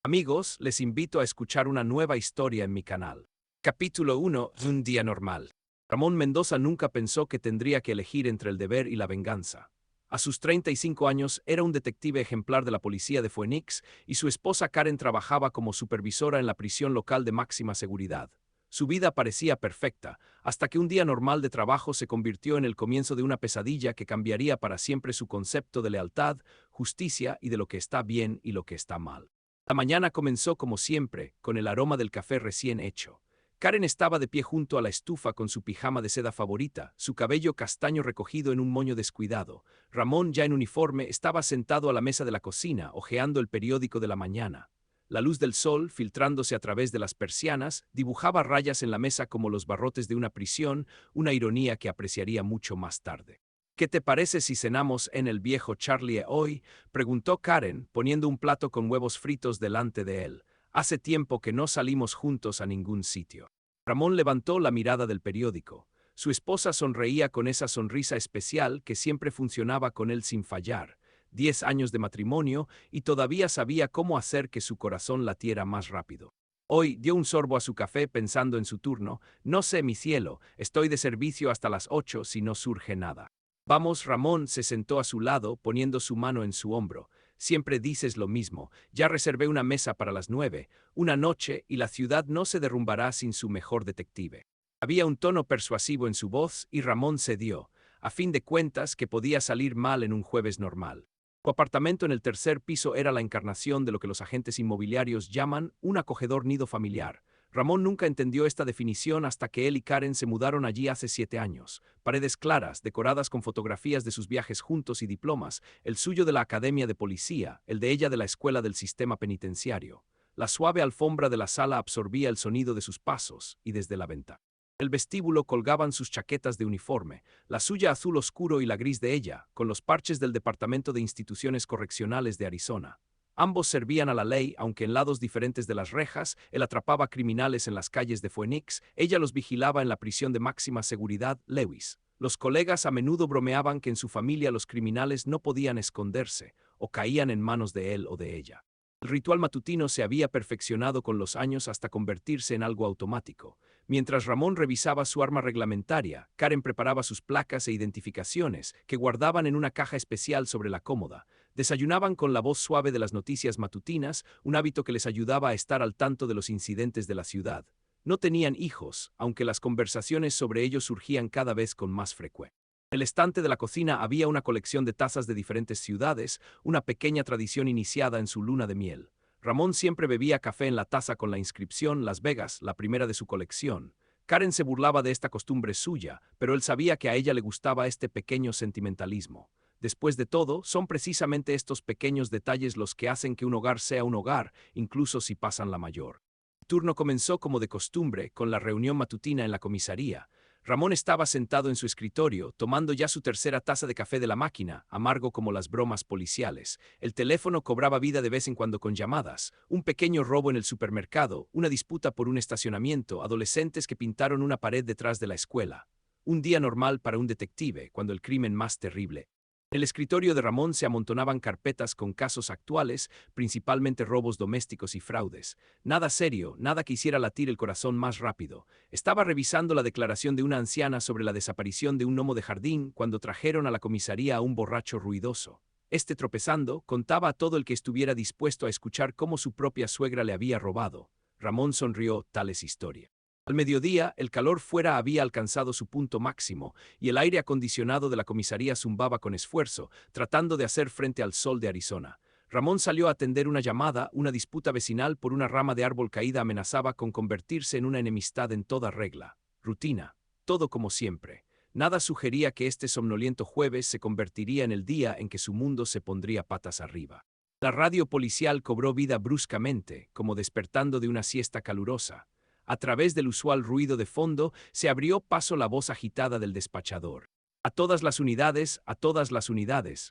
Amigos, les invito a escuchar una nueva historia en mi canal. Capítulo 1. Un día normal. Ramón Mendoza nunca pensó que tendría que elegir entre el deber y la venganza. A sus 35 años era un detective ejemplar de la policía de Phoenix y su esposa Karen trabajaba como supervisora en la prisión local de máxima seguridad. Su vida parecía perfecta, hasta que un día normal de trabajo se convirtió en el comienzo de una pesadilla que cambiaría para siempre su concepto de lealtad, justicia y de lo que está bien y lo que está mal. La mañana comenzó como siempre, con el aroma del café recién hecho. Karen estaba de pie junto a la estufa con su pijama de seda favorita, su cabello castaño recogido en un moño descuidado. Ramón, ya en uniforme, estaba sentado a la mesa de la cocina, hojeando el periódico de la mañana. La luz del sol, filtrándose a través de las persianas, dibujaba rayas en la mesa como los barrotes de una prisión, una ironía que apreciaría mucho más tarde. ¿Qué te parece si cenamos en el viejo Charlie hoy?, preguntó Karen, poniendo un plato con huevos fritos delante de él. Hace tiempo que no salimos juntos a ningún sitio. Ramón levantó la mirada del periódico. Su esposa sonreía con esa sonrisa especial que siempre funcionaba con él sin fallar. 10 años de matrimonio y todavía sabía cómo hacer que su corazón latiera más rápido. Hoy dio un sorbo a su café pensando en su turno. No sé, mi cielo, estoy de servicio hasta las 8 si no surge nada. Vamos, Ramón se sentó a su lado, poniendo su mano en su hombro. Siempre dices lo mismo. Ya reservé una mesa para las 9, una noche, y la ciudad no se derrumbará sin su mejor detective. Había un tono persuasivo en su voz y Ramón cedió. A fin de cuentas, que podía salir mal en un jueves normal. Su apartamento en el tercer piso era la encarnación de lo que los agentes inmobiliarios llaman un acogedor nido familiar. Ramón nunca entendió esta definición hasta que él y Karen se mudaron allí hace 7 años. Paredes claras, decoradas con fotografías de sus viajes juntos y diplomas, el suyo de la academia de policía, el de ella de la escuela del sistema penitenciario. La suave alfombra de la sala absorbía el sonido de sus pasos, y desde la ventana. El vestíbulo colgaban sus chaquetas de uniforme, la suya azul oscuro y la gris de ella, con los parches del Departamento de Instituciones Correccionales de Arizona. Ambos servían a la ley, aunque en lados diferentes de las rejas. Él atrapaba criminales en las calles de Phoenix, ella los vigilaba en la prisión de máxima seguridad, Lewis. Los colegas a menudo bromeaban que en su familia los criminales no podían esconderse, o caían en manos de él o de ella. El ritual matutino se había perfeccionado con los años hasta convertirse en algo automático. Mientras Ramón revisaba su arma reglamentaria, Karen preparaba sus placas e identificaciones, que guardaban en una caja especial sobre la cómoda. Desayunaban con la voz suave de las noticias matutinas, un hábito que les ayudaba a estar al tanto de los incidentes de la ciudad. No tenían hijos, aunque las conversaciones sobre ellos surgían cada vez con más frecuencia. En el estante de la cocina había una colección de tazas de diferentes ciudades, una pequeña tradición iniciada en su luna de miel. Ramón siempre bebía café en la taza con la inscripción Las Vegas, la primera de su colección. Karen se burlaba de esta costumbre suya, pero él sabía que a ella le gustaba este pequeño sentimentalismo. Después de todo, son precisamente estos pequeños detalles los que hacen que un hogar sea un hogar, incluso si pasan la mayor. El turno comenzó como de costumbre, con la reunión matutina en la comisaría. Ramón estaba sentado en su escritorio, tomando ya su tercera taza de café de la máquina, amargo como las bromas policiales. El teléfono cobraba vida de vez en cuando con llamadas, un pequeño robo en el supermercado, una disputa por un estacionamiento, adolescentes que pintaron una pared detrás de la escuela. Un día normal para un detective, cuando el crimen más terrible. En el escritorio de Ramón se amontonaban carpetas con casos actuales, principalmente robos domésticos y fraudes. Nada serio, nada que hiciera latir el corazón más rápido. Estaba revisando la declaración de una anciana sobre la desaparición de un gnomo de jardín cuando trajeron a la comisaría a un borracho ruidoso. Este, tropezando, contaba a todo el que estuviera dispuesto a escuchar cómo su propia suegra le había robado. Ramón sonrió. Tales historias. Al mediodía, el calor fuera había alcanzado su punto máximo, y el aire acondicionado de la comisaría zumbaba con esfuerzo, tratando de hacer frente al sol de Arizona. Ramón salió a atender una llamada. Una disputa vecinal por una rama de árbol caída amenazaba con convertirse en una enemistad en toda regla. Rutina. Todo como siempre. Nada sugería que este somnoliento jueves se convertiría en el día en que su mundo se pondría patas arriba. La radio policial cobró vida bruscamente, como despertando de una siesta calurosa. A través del usual ruido de fondo se abrió paso la voz agitada del despachador. A todas las unidades,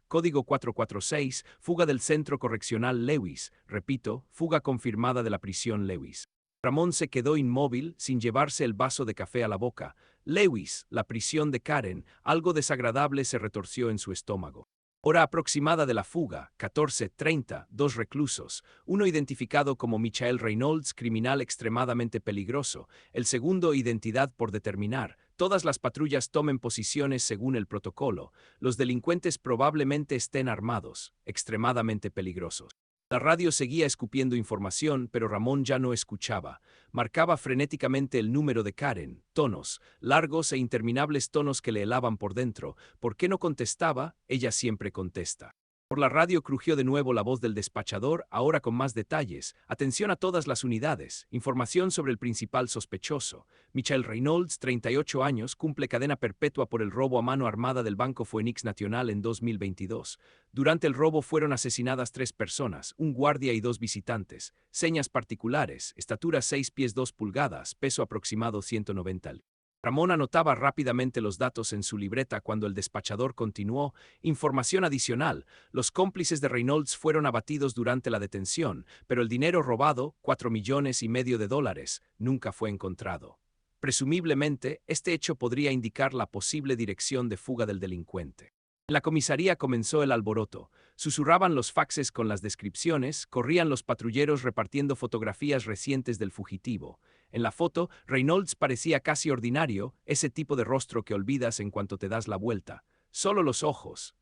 código 446, fuga del Centro Correccional Lewis, repito, fuga confirmada de la prisión Lewis. Ramón se quedó inmóvil, sin llevarse el vaso de café a la boca. Lewis, la prisión de Karen, algo desagradable se retorció en su estómago. Hora aproximada de la fuga, 14:30, dos reclusos, uno identificado como Michael Reynolds, criminal extremadamente peligroso, el segundo identidad por determinar. Todas las patrullas tomen posiciones según el protocolo. Los delincuentes probablemente estén armados, extremadamente peligrosos. La radio seguía escupiendo información, pero Ramón ya no escuchaba. Marcaba frenéticamente el número de Karen, tonos, largos e interminables tonos que le helaban por dentro. ¿Por qué no contestaba? Ella siempre contesta. Por la radio crujió de nuevo la voz del despachador, ahora con más detalles. Atención a todas las unidades. Información sobre el principal sospechoso. Michael Reynolds, 38 años, cumple cadena perpetua por el robo a mano armada del Banco Phoenix Nacional en 2022. Durante el robo fueron asesinadas 3 personas, un guardia y 2 visitantes. Señas particulares, estatura 6 pies 2 pulgadas, peso aproximado 190. Ramón anotaba rápidamente los datos en su libreta cuando el despachador continuó. Información adicional. Los cómplices de Reynolds fueron abatidos durante la detención, pero el dinero robado, $4,5 millones, nunca fue encontrado. Presumiblemente, este hecho podría indicar la posible dirección de fuga del delincuente. En la comisaría comenzó el alboroto. Susurraban los faxes con las descripciones, corrían los patrulleros repartiendo fotografías recientes del fugitivo. En la foto, Reynolds parecía casi ordinario, ese tipo de rostro que olvidas en cuanto te das la vuelta. Solo los ojos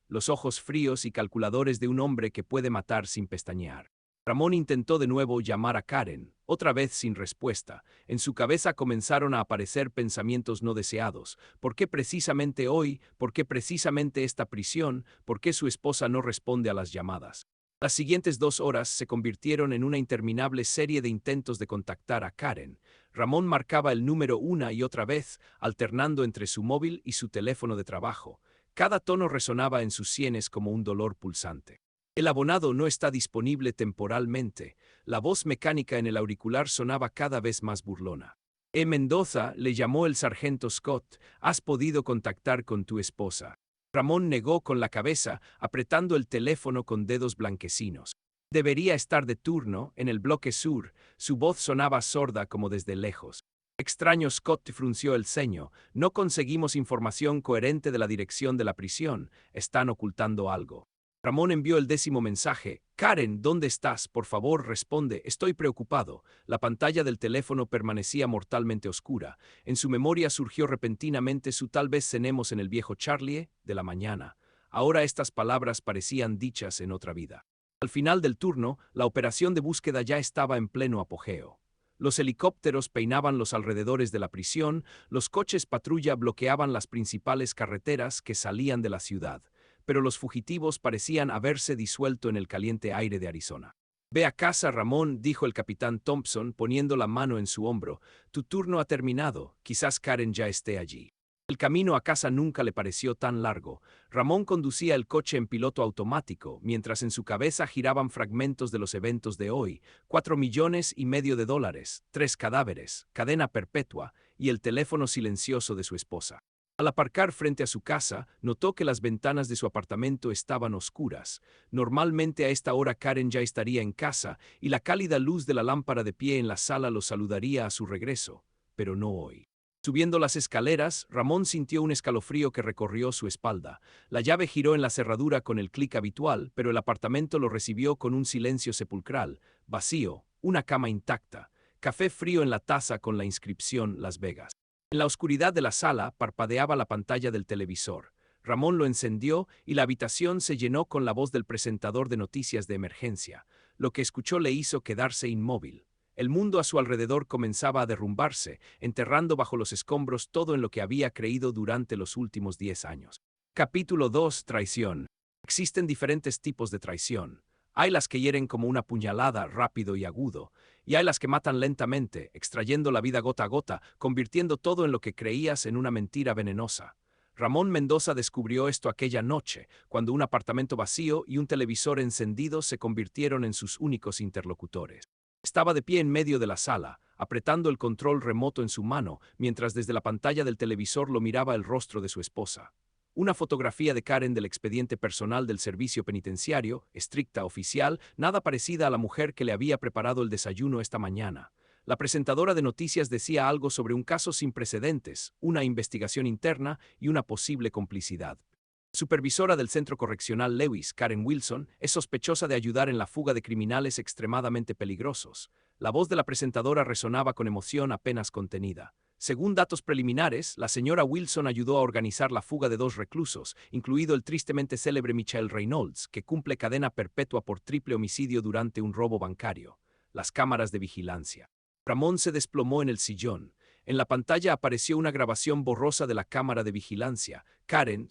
fríos y calculadores de un hombre que puede matar sin pestañear. Ramón intentó de nuevo llamar a Karen, otra vez sin respuesta. En su cabeza comenzaron a aparecer pensamientos no deseados. ¿Por qué precisamente hoy? ¿Por qué precisamente esta prisión? ¿Por qué su esposa no responde a las llamadas? Las siguientes 2 horas se convirtieron en una interminable serie de intentos de contactar a Karen. Ramón marcaba el número una y otra vez, alternando entre su móvil y su teléfono de trabajo. Cada tono resonaba en sus sienes como un dolor pulsante. El abonado no está disponible temporalmente. La voz mecánica en el auricular sonaba cada vez más burlona. Mendoza, le llamó el sargento Scott, ¿has podido contactar con tu esposa? Ramón negó con la cabeza, apretando el teléfono con dedos blanquecinos. Debería estar de turno, en el bloque sur. Su voz sonaba sorda como desde lejos. Extraño, Scott frunció el ceño. No conseguimos información coherente de la dirección de la prisión. Están ocultando algo. Ramón envió el 10º mensaje. Karen, ¿dónde estás? Por favor, responde. Estoy preocupado. La pantalla del teléfono permanecía mortalmente oscura. En su memoria surgió repentinamente su tal vez cenemos en el viejo Charlie de la mañana. Ahora estas palabras parecían dichas en otra vida. Al final del turno, la operación de búsqueda ya estaba en pleno apogeo. Los helicópteros peinaban los alrededores de la prisión, los coches patrulla bloqueaban las principales carreteras que salían de la ciudad. Pero los fugitivos parecían haberse disuelto en el caliente aire de Arizona. Ve a casa, Ramón, dijo el capitán Thompson, poniendo la mano en su hombro. Tu turno ha terminado, quizás Karen ya esté allí. El camino a casa nunca le pareció tan largo. Ramón conducía el coche en piloto automático, mientras en su cabeza giraban fragmentos de los eventos de hoy. $4,5 millones, 3 cadáveres, cadena perpetua y el teléfono silencioso de su esposa. Al aparcar frente a su casa, notó que las ventanas de su apartamento estaban oscuras. Normalmente a esta hora Karen ya estaría en casa y la cálida luz de la lámpara de pie en la sala lo saludaría a su regreso, pero no hoy. Subiendo las escaleras, Ramón sintió un escalofrío que recorrió su espalda. La llave giró en la cerradura con el clic habitual, pero el apartamento lo recibió con un silencio sepulcral, vacío, una cama intacta, café frío en la taza con la inscripción Las Vegas. En la oscuridad de la sala parpadeaba la pantalla del televisor. Ramón lo encendió y la habitación se llenó con la voz del presentador de noticias de emergencia. Lo que escuchó le hizo quedarse inmóvil. El mundo a su alrededor comenzaba a derrumbarse, enterrando bajo los escombros todo en lo que había creído durante los últimos 10 años. Capítulo 2. Traición. Existen diferentes tipos de traición. Hay las que hieren como una puñalada, rápido y agudo, y hay las que matan lentamente, extrayendo la vida gota a gota, convirtiendo todo en lo que creías en una mentira venenosa. Ramón Mendoza descubrió esto aquella noche, cuando un apartamento vacío y un televisor encendido se convirtieron en sus únicos interlocutores. Estaba de pie en medio de la sala, apretando el control remoto en su mano, mientras desde la pantalla del televisor lo miraba el rostro de su esposa. Una fotografía de Karen del expediente personal del servicio penitenciario, estricta, oficial, nada parecida a la mujer que le había preparado el desayuno esta mañana. La presentadora de noticias decía algo sobre un caso sin precedentes, una investigación interna y una posible complicidad. Supervisora del Centro Correccional Lewis, Karen Wilson, es sospechosa de ayudar en la fuga de criminales extremadamente peligrosos. La voz de la presentadora resonaba con emoción apenas contenida. Según datos preliminares, la señora Wilson ayudó a organizar la fuga de 2 reclusos, incluido el tristemente célebre Michael Reynolds, que cumple cadena perpetua por triple homicidio durante un robo bancario. Las cámaras de vigilancia. Ramón se desplomó en el sillón. En la pantalla apareció una grabación borrosa de la cámara de vigilancia. Karen,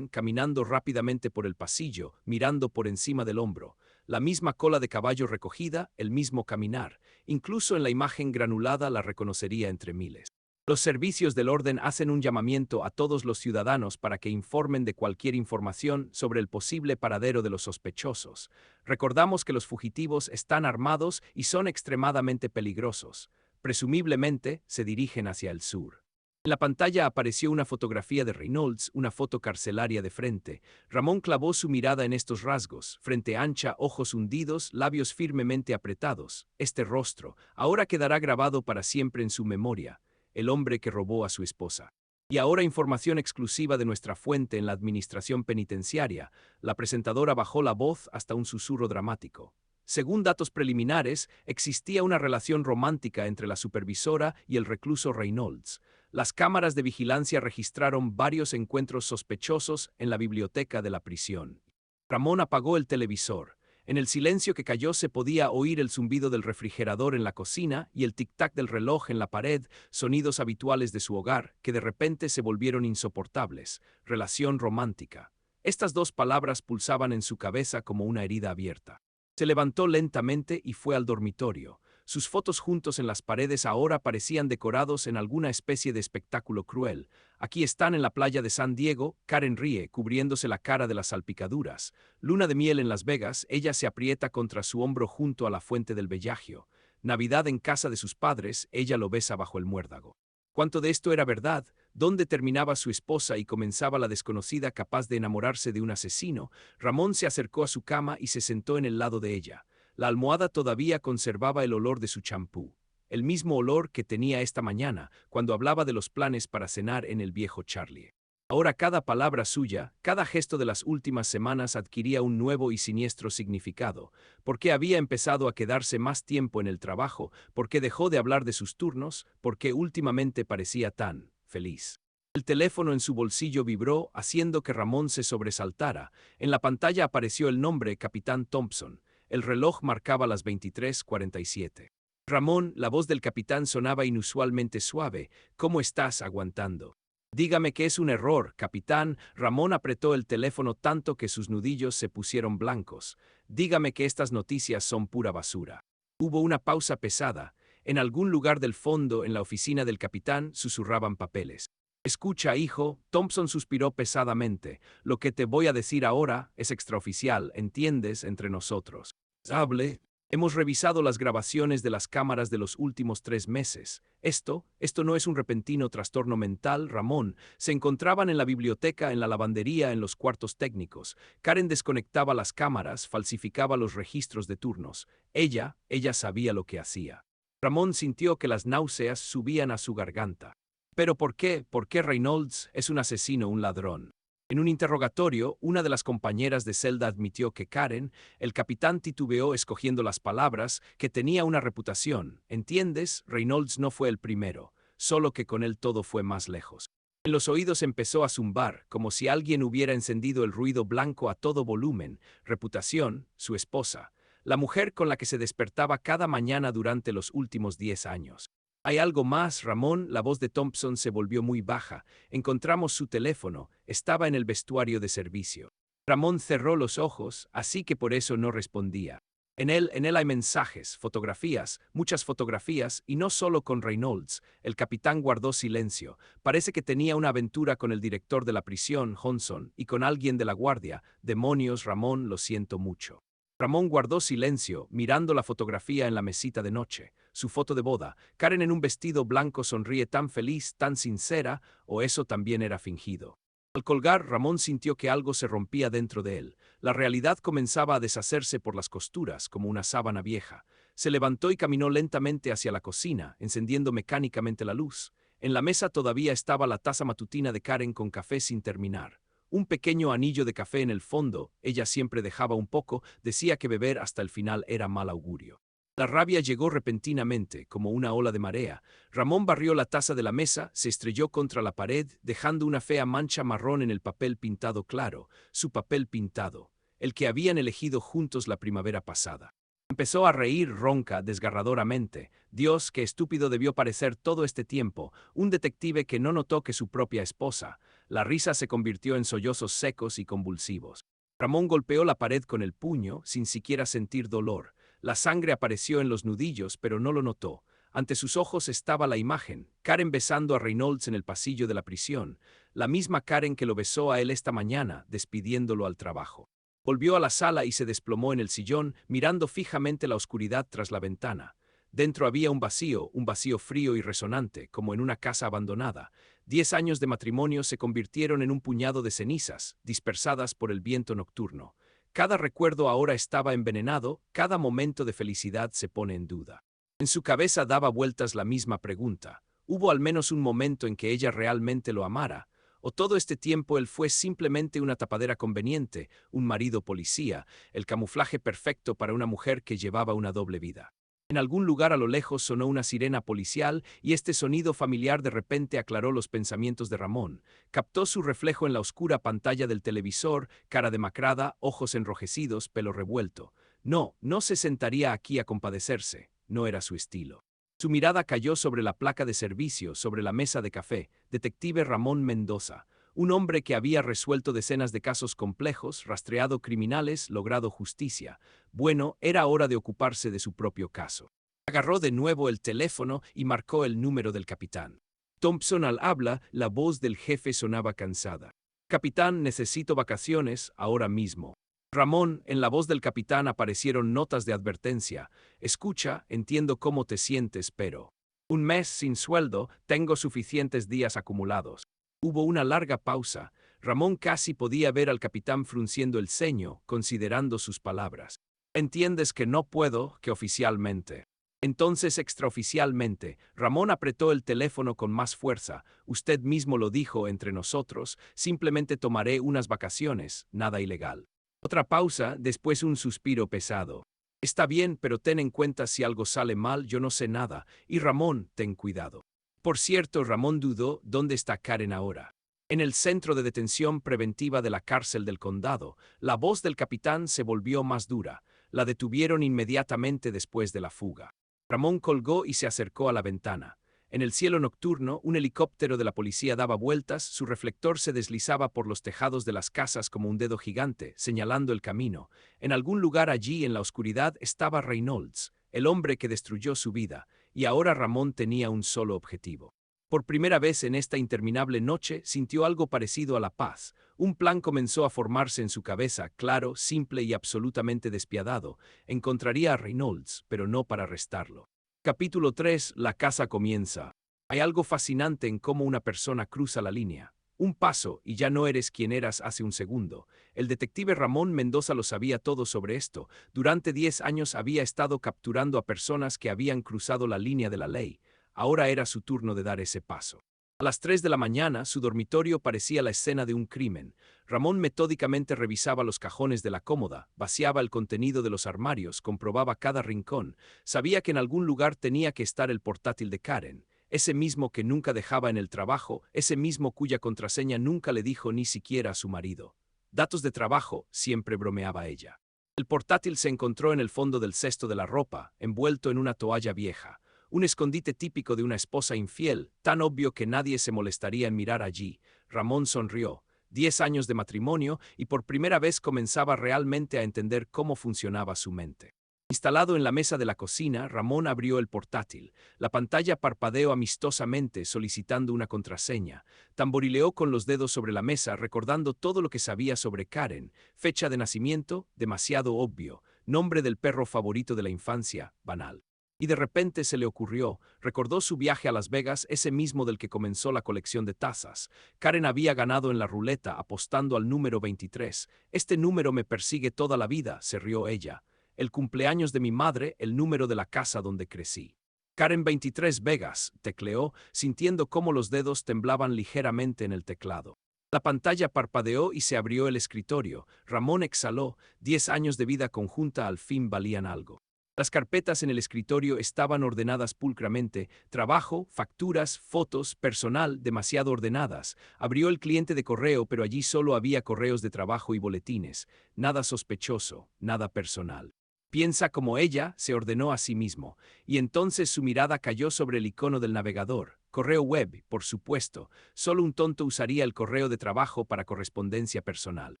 caminando rápidamente por el pasillo, mirando por encima del hombro. La misma cola de caballo recogida, el mismo caminar. Incluso en la imagen granulada la reconocería entre miles. Los servicios del orden hacen un llamamiento a todos los ciudadanos para que informen de cualquier información sobre el posible paradero de los sospechosos. Recordamos que los fugitivos están armados y son extremadamente peligrosos. Presumiblemente, se dirigen hacia el sur. En la pantalla apareció una fotografía de Reynolds, una foto carcelaria de frente. Ramón clavó su mirada en estos rasgos, frente ancha, ojos hundidos, labios firmemente apretados. Este rostro ahora quedará grabado para siempre en su memoria. El hombre que robó a su esposa. Y ahora información exclusiva de nuestra fuente en la administración penitenciaria. La presentadora bajó la voz hasta un susurro dramático. Según datos preliminares, existía una relación romántica entre la supervisora y el recluso Reynolds. Las cámaras de vigilancia registraron varios encuentros sospechosos en la biblioteca de la prisión. Ramón apagó el televisor. En el silencio que cayó se podía oír el zumbido del refrigerador en la cocina y el tic-tac del reloj en la pared, sonidos habituales de su hogar, que de repente se volvieron insoportables. Relación romántica. Estas 2 palabras pulsaban en su cabeza como una herida abierta. Se levantó lentamente y fue al dormitorio. Sus fotos juntos en las paredes ahora parecían decorados en alguna especie de espectáculo cruel. Aquí están en la playa de San Diego, Karen ríe, cubriéndose la cara de las salpicaduras. Luna de miel en Las Vegas, ella se aprieta contra su hombro junto a la fuente del Bellagio. Navidad en casa de sus padres, ella lo besa bajo el muérdago. ¿Cuánto de esto era verdad? ¿Dónde terminaba su esposa y comenzaba la desconocida capaz de enamorarse de un asesino? Ramón se acercó a su cama y se sentó en el lado de ella. La almohada todavía conservaba el olor de su champú. El mismo olor que tenía esta mañana, cuando hablaba de los planes para cenar en el viejo Charlie. Ahora cada palabra suya, cada gesto de las últimas semanas adquiría un nuevo y siniestro significado. ¿Por qué había empezado a quedarse más tiempo en el trabajo? ¿Por qué dejó de hablar de sus turnos? ¿Por qué últimamente parecía tan feliz? El teléfono en su bolsillo vibró, haciendo que Ramón se sobresaltara. En la pantalla apareció el nombre Capitán Thompson. El reloj marcaba las 23:47. Ramón, la voz del capitán sonaba inusualmente suave. ¿Cómo estás aguantando? Dígame que es un error, capitán. Ramón apretó el teléfono tanto que sus nudillos se pusieron blancos. Dígame que estas noticias son pura basura. Hubo una pausa pesada. En algún lugar del fondo, en la oficina del capitán, susurraban papeles. Escucha, hijo, Thompson suspiró pesadamente. Lo que te voy a decir ahora es extraoficial, ¿entiendes? Entre nosotros. Hable. Hemos revisado las grabaciones de las cámaras de los últimos 3 meses. Esto no es un repentino trastorno mental, Ramón. Se encontraban en la biblioteca, en la lavandería, en los cuartos técnicos. Karen desconectaba las cámaras, falsificaba los registros de turnos. Ella sabía lo que hacía. Ramón sintió que las náuseas subían a su garganta. ¿Pero por qué? ¿Por qué Reynolds es un asesino, un ladrón? En un interrogatorio, una de las compañeras de celda admitió que Karen, el capitán titubeó escogiendo las palabras, que tenía una reputación. ¿Entiendes? Reynolds no fue el primero, solo que con él todo fue más lejos. En los oídos empezó a zumbar, como si alguien hubiera encendido el ruido blanco a todo volumen. Reputación, su esposa, la mujer con la que se despertaba cada mañana durante los últimos 10 años. Hay algo más, Ramón. La voz de Thompson se volvió muy baja. Encontramos su teléfono. Estaba en el vestuario de servicio. Ramón cerró los ojos, así que por eso no respondía. En él hay mensajes, fotografías, muchas fotografías, y no solo con Reynolds. El capitán guardó silencio. Parece que tenía una aventura con el director de la prisión, Johnson, y con alguien de la guardia. Demonios, Ramón, lo siento mucho. Ramón guardó silencio, mirando la fotografía en la mesita de noche. Su foto de boda. Karen en un vestido blanco sonríe tan feliz, tan sincera, o eso también era fingido. Al colgar, Ramón sintió que algo se rompía dentro de él. La realidad comenzaba a deshacerse por las costuras, como una sábana vieja. Se levantó y caminó lentamente hacia la cocina, encendiendo mecánicamente la luz. En la mesa todavía estaba la taza matutina de Karen con café sin terminar. Un pequeño anillo de café en el fondo, ella siempre dejaba un poco, decía que beber hasta el final era mal augurio. La rabia llegó repentinamente, como una ola de marea. Ramón barrió la taza de la mesa, se estrelló contra la pared, dejando una fea mancha marrón en el papel pintado claro, su papel pintado, el que habían elegido juntos la primavera pasada. Empezó a reír ronca, desgarradoramente. Dios, qué estúpido debió parecer todo este tiempo, un detective que no notó que su propia esposa. La risa se convirtió en sollozos secos y convulsivos. Ramón golpeó la pared con el puño, sin siquiera sentir dolor. La sangre apareció en los nudillos, pero no lo notó. Ante sus ojos estaba la imagen, Karen besando a Reynolds en el pasillo de la prisión, la misma Karen que lo besó a él esta mañana, despidiéndolo al trabajo. Volvió a la sala y se desplomó en el sillón, mirando fijamente la oscuridad tras la ventana. Dentro había un vacío frío y resonante, como en una casa abandonada. 10 años de matrimonio se convirtieron en un puñado de cenizas, dispersadas por el viento nocturno. Cada recuerdo ahora estaba envenenado, cada momento de felicidad se pone en duda. En su cabeza daba vueltas la misma pregunta. ¿Hubo al menos un momento en que ella realmente lo amara? ¿O todo este tiempo él fue simplemente una tapadera conveniente, un marido policía, el camuflaje perfecto para una mujer que llevaba una doble vida? En algún lugar a lo lejos sonó una sirena policial y este sonido familiar de repente aclaró los pensamientos de Ramón. Captó su reflejo en la oscura pantalla del televisor, cara demacrada, ojos enrojecidos, pelo revuelto. No se sentaría aquí a compadecerse, no era su estilo. Su mirada cayó sobre la placa de servicio, sobre la mesa de café, Detective Ramón Mendoza, un hombre que había resuelto decenas de casos complejos, rastreado criminales, logrado justicia. Bueno, era hora de ocuparse de su propio caso. Agarró de nuevo el teléfono y marcó el número del capitán. Thompson al habla, la voz del jefe sonaba cansada. Capitán, necesito vacaciones, ahora mismo. Ramón, en la voz del capitán aparecieron notas de advertencia. Escucha, entiendo cómo te sientes, pero... Un mes sin sueldo, tengo suficientes días acumulados. Hubo una larga pausa. Ramón casi podía ver al capitán frunciendo el ceño, considerando sus palabras. Entiendes que no puedo, que oficialmente. Entonces, extraoficialmente, Ramón apretó el teléfono con más fuerza. Usted mismo lo dijo entre nosotros, simplemente tomaré unas vacaciones, nada ilegal. Otra pausa, después un suspiro pesado. Está bien, pero ten en cuenta si algo sale mal, yo no sé nada. Y Ramón, ten cuidado. Por cierto, Ramón dudó, ¿dónde está Karen ahora? En el centro de detención preventiva de la cárcel del condado, la voz del capitán se volvió más dura. La detuvieron inmediatamente después de la fuga. Ramón colgó y se acercó a la ventana. En el cielo nocturno, un helicóptero de la policía daba vueltas, su reflector se deslizaba por los tejados de las casas como un dedo gigante, señalando el camino. En algún lugar allí en la oscuridad estaba Reynolds, el hombre que destruyó su vida, y ahora Ramón tenía un solo objetivo. Por primera vez en esta interminable noche sintió algo parecido a la paz. Un plan comenzó a formarse en su cabeza, claro, simple y absolutamente despiadado. Encontraría a Reynolds, pero no para arrestarlo. Capítulo 3. La caza comienza. Hay algo fascinante en cómo una persona cruza la línea. Un paso y ya no eres quien eras hace un segundo. El detective Ramón Mendoza lo sabía todo sobre esto. Durante 10 años había estado capturando a personas que habían cruzado la línea de la ley. Ahora era su turno de dar ese paso. A las 3 de la mañana, su dormitorio parecía la escena de un crimen. Ramón metódicamente revisaba los cajones de la cómoda, vaciaba el contenido de los armarios, comprobaba cada rincón. Sabía que en algún lugar tenía que estar el portátil de Karen, ese mismo que nunca dejaba en el trabajo, ese mismo cuya contraseña nunca le dijo ni siquiera a su marido. Datos de trabajo, siempre bromeaba ella. El portátil se encontró en el fondo del cesto de la ropa, envuelto en una toalla vieja. Un escondite típico de una esposa infiel, tan obvio que nadie se molestaría en mirar allí. Ramón sonrió. 10 años de matrimonio y por primera vez comenzaba realmente a entender cómo funcionaba su mente. Instalado en la mesa de la cocina, Ramón abrió el portátil. La pantalla parpadeó amistosamente solicitando una contraseña. Tamborileó con los dedos sobre la mesa recordando todo lo que sabía sobre Karen. Fecha de nacimiento, demasiado obvio. Nombre del perro favorito de la infancia, banal. Y de repente se le ocurrió, recordó su viaje a Las Vegas, ese mismo del que comenzó la colección de tazas. Karen había ganado en la ruleta apostando al número 23. Este número me persigue toda la vida, se rió ella. El cumpleaños de mi madre, el número de la casa donde crecí. Karen 23 Vegas, tecleó, sintiendo cómo los dedos temblaban ligeramente en el teclado. La pantalla parpadeó y se abrió el escritorio. Ramón exhaló. 10 años de vida conjunta al fin valían algo. Las carpetas en el escritorio estaban ordenadas pulcramente, trabajo, facturas, fotos, personal, demasiado ordenadas. Abrió el cliente de correo, pero allí solo había correos de trabajo y boletines. Nada sospechoso, nada personal. Piensa como ella, se ordenó a sí mismo, y entonces su mirada cayó sobre el icono del navegador. Correo web, por supuesto, solo un tonto usaría el correo de trabajo para correspondencia personal.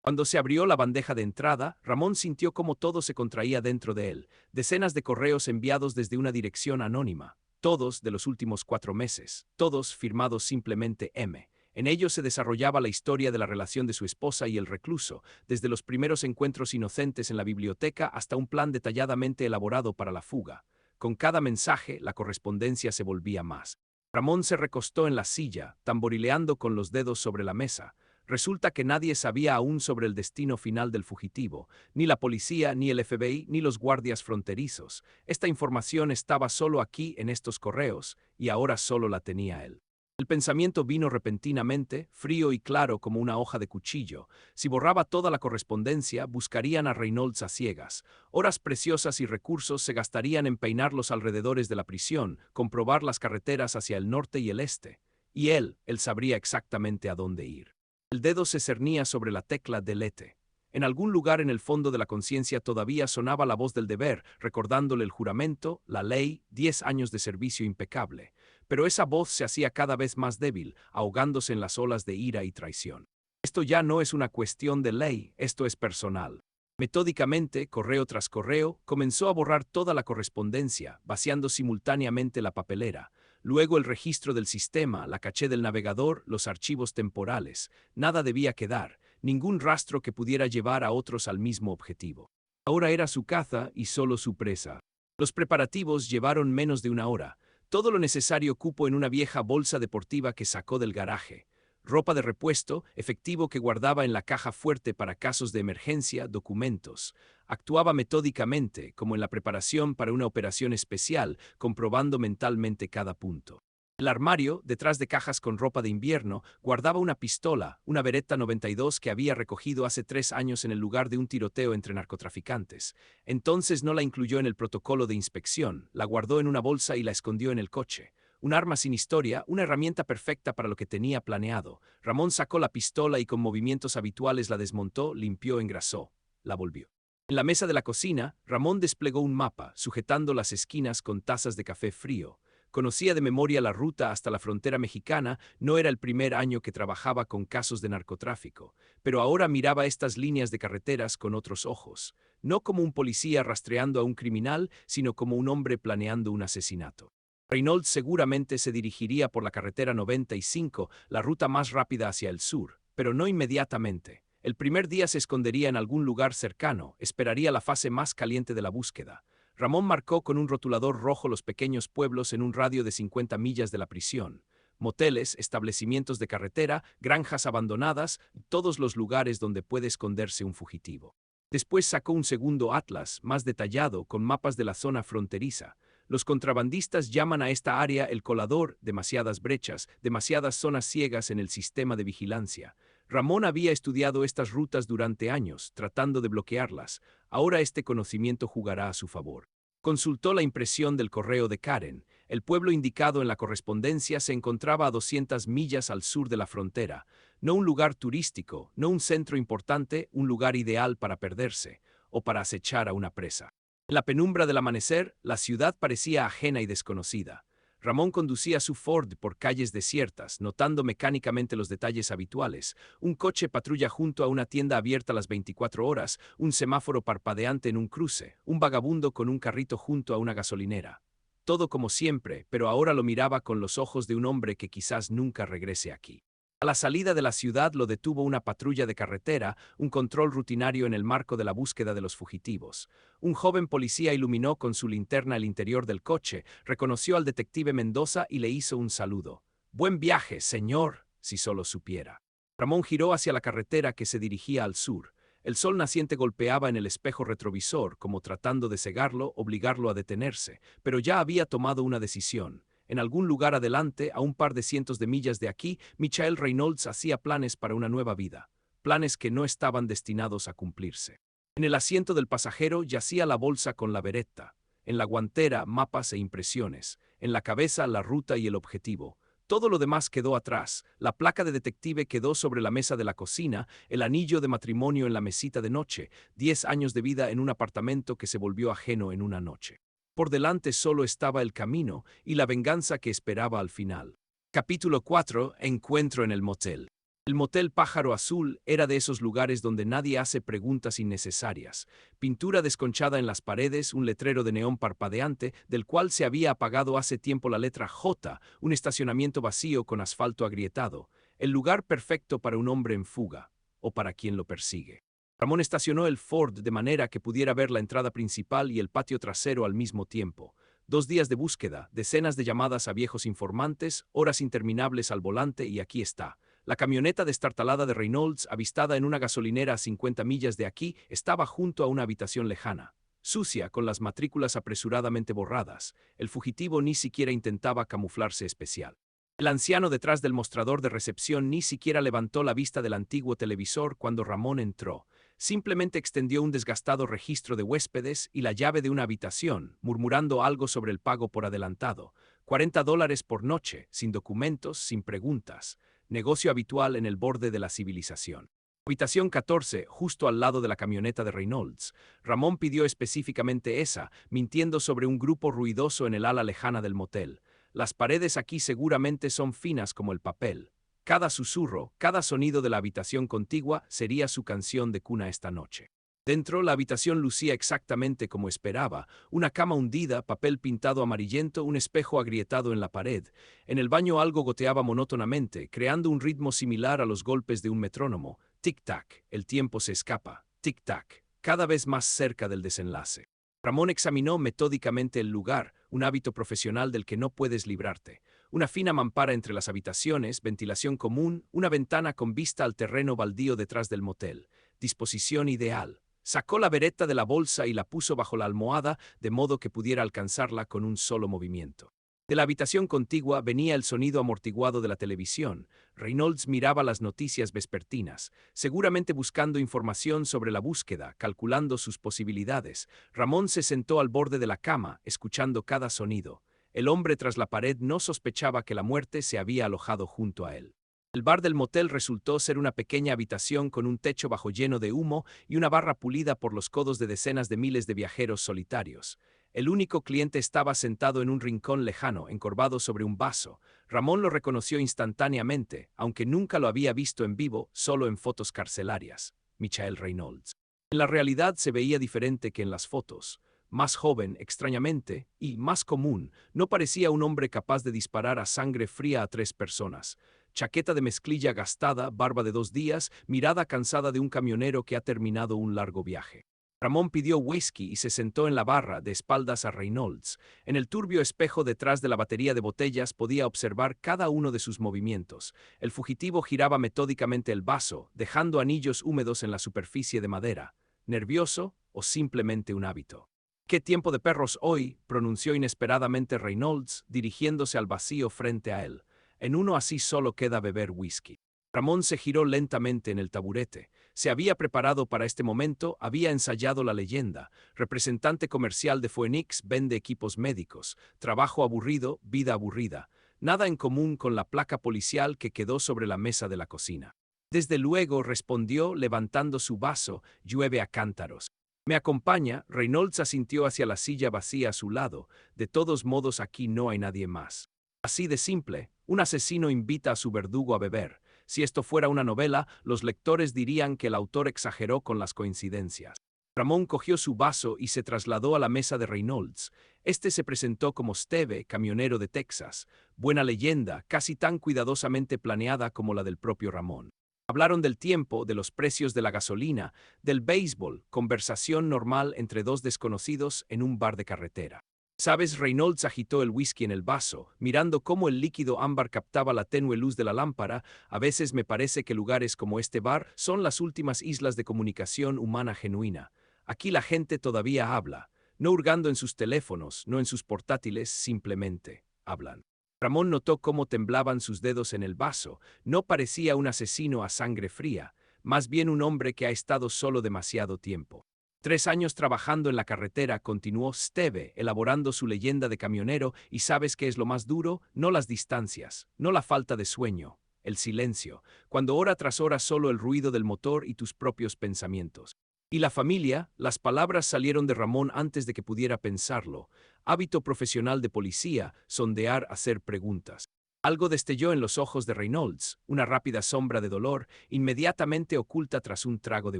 Cuando se abrió la bandeja de entrada, Ramón sintió cómo todo se contraía dentro de él. Decenas de correos enviados desde una dirección anónima. Todos de los últimos 4 meses. Todos firmados simplemente M. En ellos se desarrollaba la historia de la relación de su esposa y el recluso, desde los primeros encuentros inocentes en la biblioteca hasta un plan detalladamente elaborado para la fuga. Con cada mensaje, la correspondencia se volvía más. Ramón se recostó en la silla, tamborileando con los dedos sobre la mesa. Resulta que nadie sabía aún sobre el destino final del fugitivo, ni la policía, ni el FBI, ni los guardias fronterizos. Esta información estaba solo aquí en estos correos, y ahora solo la tenía él. El pensamiento vino repentinamente, frío y claro como una hoja de cuchillo. Si borraba toda la correspondencia, buscarían a Reynolds a ciegas. Horas preciosas y recursos se gastarían en peinar los alrededores de la prisión, comprobar las carreteras hacia el norte y el este. Y él sabría exactamente a dónde ir. El dedo se cernía sobre la tecla delete. En algún lugar en el fondo de la conciencia todavía sonaba la voz del deber, recordándole el juramento, la ley, 10 años de servicio impecable. Pero esa voz se hacía cada vez más débil, ahogándose en las olas de ira y traición. Esto ya no es una cuestión de ley, esto es personal. Metódicamente, correo tras correo, comenzó a borrar toda la correspondencia, vaciando simultáneamente la papelera. Luego el registro del sistema, la caché del navegador, los archivos temporales. Nada debía quedar, ningún rastro que pudiera llevar a otros al mismo objetivo. Ahora era su caza y solo su presa. Los preparativos llevaron menos de una hora. Todo lo necesario cupo en una vieja bolsa deportiva que sacó del garaje. Ropa de repuesto, efectivo que guardaba en la caja fuerte para casos de emergencia, documentos. Actuaba metódicamente, como en la preparación para una operación especial, comprobando mentalmente cada punto. El armario, detrás de cajas con ropa de invierno, guardaba una pistola, una Beretta 92 que había recogido hace 3 años en el lugar de un tiroteo entre narcotraficantes. Entonces no la incluyó en el protocolo de inspección, la guardó en una bolsa y la escondió en el coche. Un arma sin historia, una herramienta perfecta para lo que tenía planeado. Ramón sacó la pistola y con movimientos habituales la desmontó, limpió, engrasó. La volvió. En la mesa de la cocina, Ramón desplegó un mapa, sujetando las esquinas con tazas de café frío. Conocía de memoria la ruta hasta la frontera mexicana, no era el primer año que trabajaba con casos de narcotráfico, pero ahora miraba estas líneas de carreteras con otros ojos, no como un policía rastreando a un criminal, sino como un hombre planeando un asesinato. Reynolds seguramente se dirigiría por la carretera 95, la ruta más rápida hacia el sur, pero no inmediatamente. El primer día se escondería en algún lugar cercano, esperaría la fase más caliente de la búsqueda. Ramón marcó con un rotulador rojo los pequeños pueblos en un radio de 50 millas de la prisión. Moteles, establecimientos de carretera, granjas abandonadas, todos los lugares donde puede esconderse un fugitivo. Después sacó un segundo atlas, más detallado, con mapas de la zona fronteriza. Los contrabandistas llaman a esta área el colador, demasiadas brechas, demasiadas zonas ciegas en el sistema de vigilancia. Ramón había estudiado estas rutas durante años, tratando de bloquearlas. Ahora este conocimiento jugará a su favor. Consultó la impresión del correo de Karen. El pueblo indicado en la correspondencia se encontraba a 200 millas al sur de la frontera. No un lugar turístico, no un centro importante, un lugar ideal para perderse, o para acechar a una presa. En la penumbra del amanecer, la ciudad parecía ajena y desconocida. Ramón conducía su Ford por calles desiertas, notando mecánicamente los detalles habituales. Un coche patrulla junto a una tienda abierta las 24 horas, un semáforo parpadeante en un cruce, un vagabundo con un carrito junto a una gasolinera. Todo como siempre, pero ahora lo miraba con los ojos de un hombre que quizás nunca regrese aquí. A la salida de la ciudad lo detuvo una patrulla de carretera, un control rutinario en el marco de la búsqueda de los fugitivos. Un joven policía iluminó con su linterna el interior del coche, reconoció al detective Mendoza y le hizo un saludo. «Buen viaje, señor», si solo supiera. Ramón giró hacia la carretera que se dirigía al sur. El sol naciente golpeaba en el espejo retrovisor, como tratando de cegarlo, obligarlo a detenerse, pero ya había tomado una decisión. En algún lugar adelante, a un par de cientos de millas de aquí, Michael Reynolds hacía planes para una nueva vida, planes que no estaban destinados a cumplirse. En el asiento del pasajero yacía la bolsa con la beretta, en la guantera mapas e impresiones, en la cabeza la ruta y el objetivo. Todo lo demás quedó atrás, la placa de detective quedó sobre la mesa de la cocina, el anillo de matrimonio en la mesita de noche, 10 años de vida en un apartamento que se volvió ajeno en una noche. Por delante solo estaba el camino y la venganza que esperaba al final. Capítulo 4. Encuentro en el motel. El motel Pájaro Azul era de esos lugares donde nadie hace preguntas innecesarias. Pintura desconchada en las paredes, un letrero de neón parpadeante, del cual se había apagado hace tiempo la letra J, un estacionamiento vacío con asfalto agrietado. El lugar perfecto para un hombre en fuga, o para quien lo persigue. Ramón estacionó el Ford de manera que pudiera ver la entrada principal y el patio trasero al mismo tiempo. 2 días de búsqueda, decenas de llamadas a viejos informantes, horas interminables al volante y aquí está. La camioneta destartalada de Reynolds, avistada en una gasolinera a 50 millas de aquí, estaba junto a una habitación lejana. Sucia, con las matrículas apresuradamente borradas. El fugitivo ni siquiera intentaba camuflarse especial. El anciano detrás del mostrador de recepción ni siquiera levantó la vista del antiguo televisor cuando Ramón entró. Simplemente extendió un desgastado registro de huéspedes y la llave de una habitación, murmurando algo sobre el pago por adelantado. $40 por noche, sin documentos, sin preguntas. Negocio habitual en el borde de la civilización. Habitación 14, justo al lado de la camioneta de Reynolds. Ramón pidió específicamente esa, mintiendo sobre un grupo ruidoso en el ala lejana del motel. Las paredes aquí seguramente son finas como el papel. Cada susurro, cada sonido de la habitación contigua sería su canción de cuna esta noche. Dentro, la habitación lucía exactamente como esperaba, una cama hundida, papel pintado amarillento, un espejo agrietado en la pared. En el baño algo goteaba monótonamente, creando un ritmo similar a los golpes de un metrónomo. Tic-tac, el tiempo se escapa. Tic-tac, cada vez más cerca del desenlace. Ramón examinó metódicamente el lugar, un hábito profesional del que no puedes librarte. Una fina mampara entre las habitaciones, ventilación común, una ventana con vista al terreno baldío detrás del motel. Disposición ideal. Sacó la beretta de la bolsa y la puso bajo la almohada, de modo que pudiera alcanzarla con un solo movimiento. De la habitación contigua venía el sonido amortiguado de la televisión. Reynolds miraba las noticias vespertinas, seguramente buscando información sobre la búsqueda, calculando sus posibilidades. Ramón se sentó al borde de la cama, escuchando cada sonido. El hombre tras la pared no sospechaba que la muerte se había alojado junto a él. El bar del motel resultó ser una pequeña habitación con un techo bajo lleno de humo y una barra pulida por los codos de decenas de miles de viajeros solitarios. El único cliente estaba sentado en un rincón lejano, encorvado sobre un vaso. Ramón lo reconoció instantáneamente, aunque nunca lo había visto en vivo, solo en fotos carcelarias. Michael Reynolds. En la realidad se veía diferente que en las fotos. Más joven, extrañamente, y más común, no parecía un hombre capaz de disparar a sangre fría a 3 personas. Chaqueta de mezclilla gastada, barba de 2 días, mirada cansada de un camionero que ha terminado un largo viaje. Ramón pidió whisky y se sentó en la barra, de espaldas a Reynolds. En el turbio espejo detrás de la batería de botellas podía observar cada uno de sus movimientos. El fugitivo giraba metódicamente el vaso, dejando anillos húmedos en la superficie de madera. ¿Nervioso o simplemente un hábito? «¿Qué tiempo de perros hoy?», pronunció inesperadamente Reynolds, dirigiéndose al vacío frente a él. En uno así solo queda beber whisky. Ramón se giró lentamente en el taburete. Se había preparado para este momento, había ensayado la leyenda. Representante comercial de Phoenix, vende equipos médicos. Trabajo aburrido, vida aburrida. Nada en común con la placa policial que quedó sobre la mesa de la cocina. Desde luego, respondió, levantando su vaso, llueve a cántaros. ¿Me acompaña? Reynolds asintió hacia la silla vacía a su lado. De todos modos, aquí no hay nadie más. Así de simple, un asesino invita a su verdugo a beber. Si esto fuera una novela, los lectores dirían que el autor exageró con las coincidencias. Ramón cogió su vaso y se trasladó a la mesa de Reynolds. Este se presentó como Steve, camionero de Texas. Buena leyenda, casi tan cuidadosamente planeada como la del propio Ramón. Hablaron del tiempo, de los precios de la gasolina, del béisbol, conversación normal entre 2 desconocidos en un bar de carretera. ¿Sabes? Reynolds agitó el whisky en el vaso, mirando cómo el líquido ámbar captaba la tenue luz de la lámpara. A veces me parece que lugares como este bar son las últimas islas de comunicación humana genuina. Aquí la gente todavía habla, no hurgando en sus teléfonos, no en sus portátiles, simplemente hablan. Ramón notó cómo temblaban sus dedos en el vaso. No parecía un asesino a sangre fría, más bien un hombre que ha estado solo demasiado tiempo. 3 años trabajando en la carretera, continuó Steve, elaborando su leyenda de camionero, y ¿sabes qué es lo más duro? No las distancias, no la falta de sueño, el silencio, cuando hora tras hora solo el ruido del motor y tus propios pensamientos. Y la familia, las palabras salieron de Ramón antes de que pudiera pensarlo. Hábito profesional de policía, sondear, hacer preguntas. Algo destelló en los ojos de Reynolds, una rápida sombra de dolor, inmediatamente oculta tras un trago de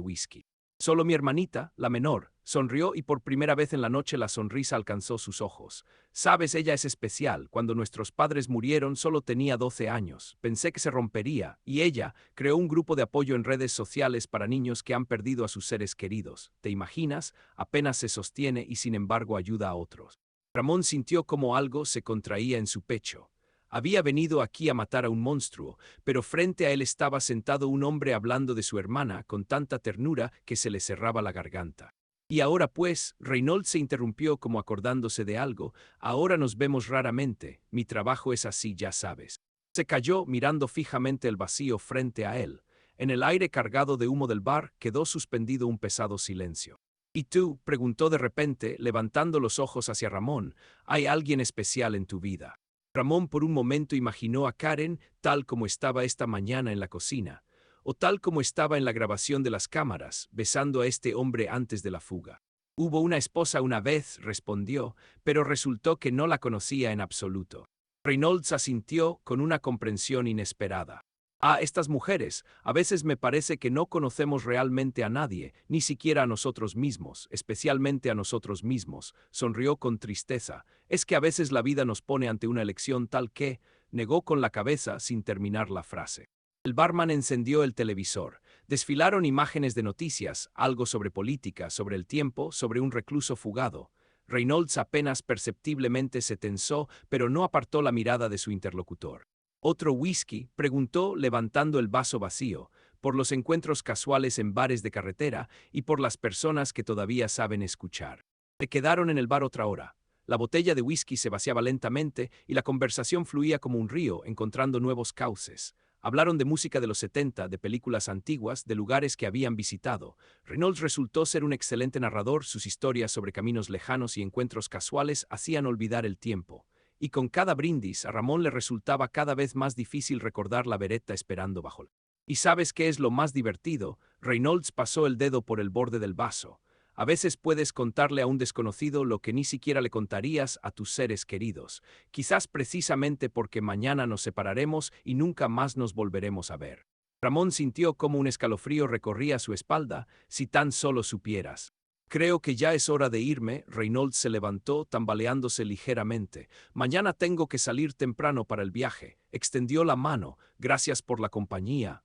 whisky. Solo mi hermanita, la menor, sonrió y por primera vez en la noche la sonrisa alcanzó sus ojos. Sabes, ella es especial. Cuando nuestros padres murieron solo tenía 12 años. Pensé que se rompería, y ella creó un grupo de apoyo en redes sociales para niños que han perdido a sus seres queridos. ¿Te imaginas? Apenas se sostiene y sin embargo ayuda a otros. Ramón sintió como algo se contraía en su pecho. Había venido aquí a matar a un monstruo, pero frente a él estaba sentado un hombre hablando de su hermana con tanta ternura que se le cerraba la garganta. Y ahora pues, Reynolds se interrumpió como acordándose de algo, ahora nos vemos raramente, mi trabajo es así, ya sabes. Se calló mirando fijamente el vacío frente a él. En el aire cargado de humo del bar quedó suspendido un pesado silencio. ¿Y tú? Preguntó de repente, levantando los ojos hacia Ramón. ¿Hay alguien especial en tu vida? Ramón por un momento imaginó a Karen tal como estaba esta mañana en la cocina, o tal como estaba en la grabación de las cámaras, besando a este hombre antes de la fuga. Hubo una esposa una vez, respondió, pero resultó que no la conocía en absoluto. Reynolds asintió con una comprensión inesperada. Ah, estas mujeres, a veces me parece que no conocemos realmente a nadie, ni siquiera a nosotros mismos, especialmente a nosotros mismos, sonrió con tristeza. Es que a veces la vida nos pone ante una elección tal que, negó con la cabeza sin terminar la frase. El barman encendió el televisor. Desfilaron imágenes de noticias, algo sobre política, sobre el tiempo, sobre un recluso fugado. Reynolds apenas perceptiblemente se tensó, pero no apartó la mirada de su interlocutor. ¿Otro whisky? Preguntó, levantando el vaso vacío, por los encuentros casuales en bares de carretera y por las personas que todavía saben escuchar. Se quedaron en el bar otra hora. La botella de whisky se vaciaba lentamente y la conversación fluía como un río, encontrando nuevos cauces. Hablaron de música de los 70, de películas antiguas, de lugares que habían visitado. Reynolds resultó ser un excelente narrador, sus historias sobre caminos lejanos y encuentros casuales hacían olvidar el tiempo. Y con cada brindis a Ramón le resultaba cada vez más difícil recordar la vereta esperando bajo. ¿Y sabes qué es lo más divertido? Reynolds pasó el dedo por el borde del vaso. A veces puedes contarle a un desconocido lo que ni siquiera le contarías a tus seres queridos, quizás precisamente porque mañana nos separaremos y nunca más nos volveremos a ver. Ramón sintió como un escalofrío recorría su espalda, si tan solo supieras. Creo que ya es hora de irme. Reynolds se levantó, tambaleándose ligeramente. Mañana tengo que salir temprano para el viaje. Extendió la mano. Gracias por la compañía,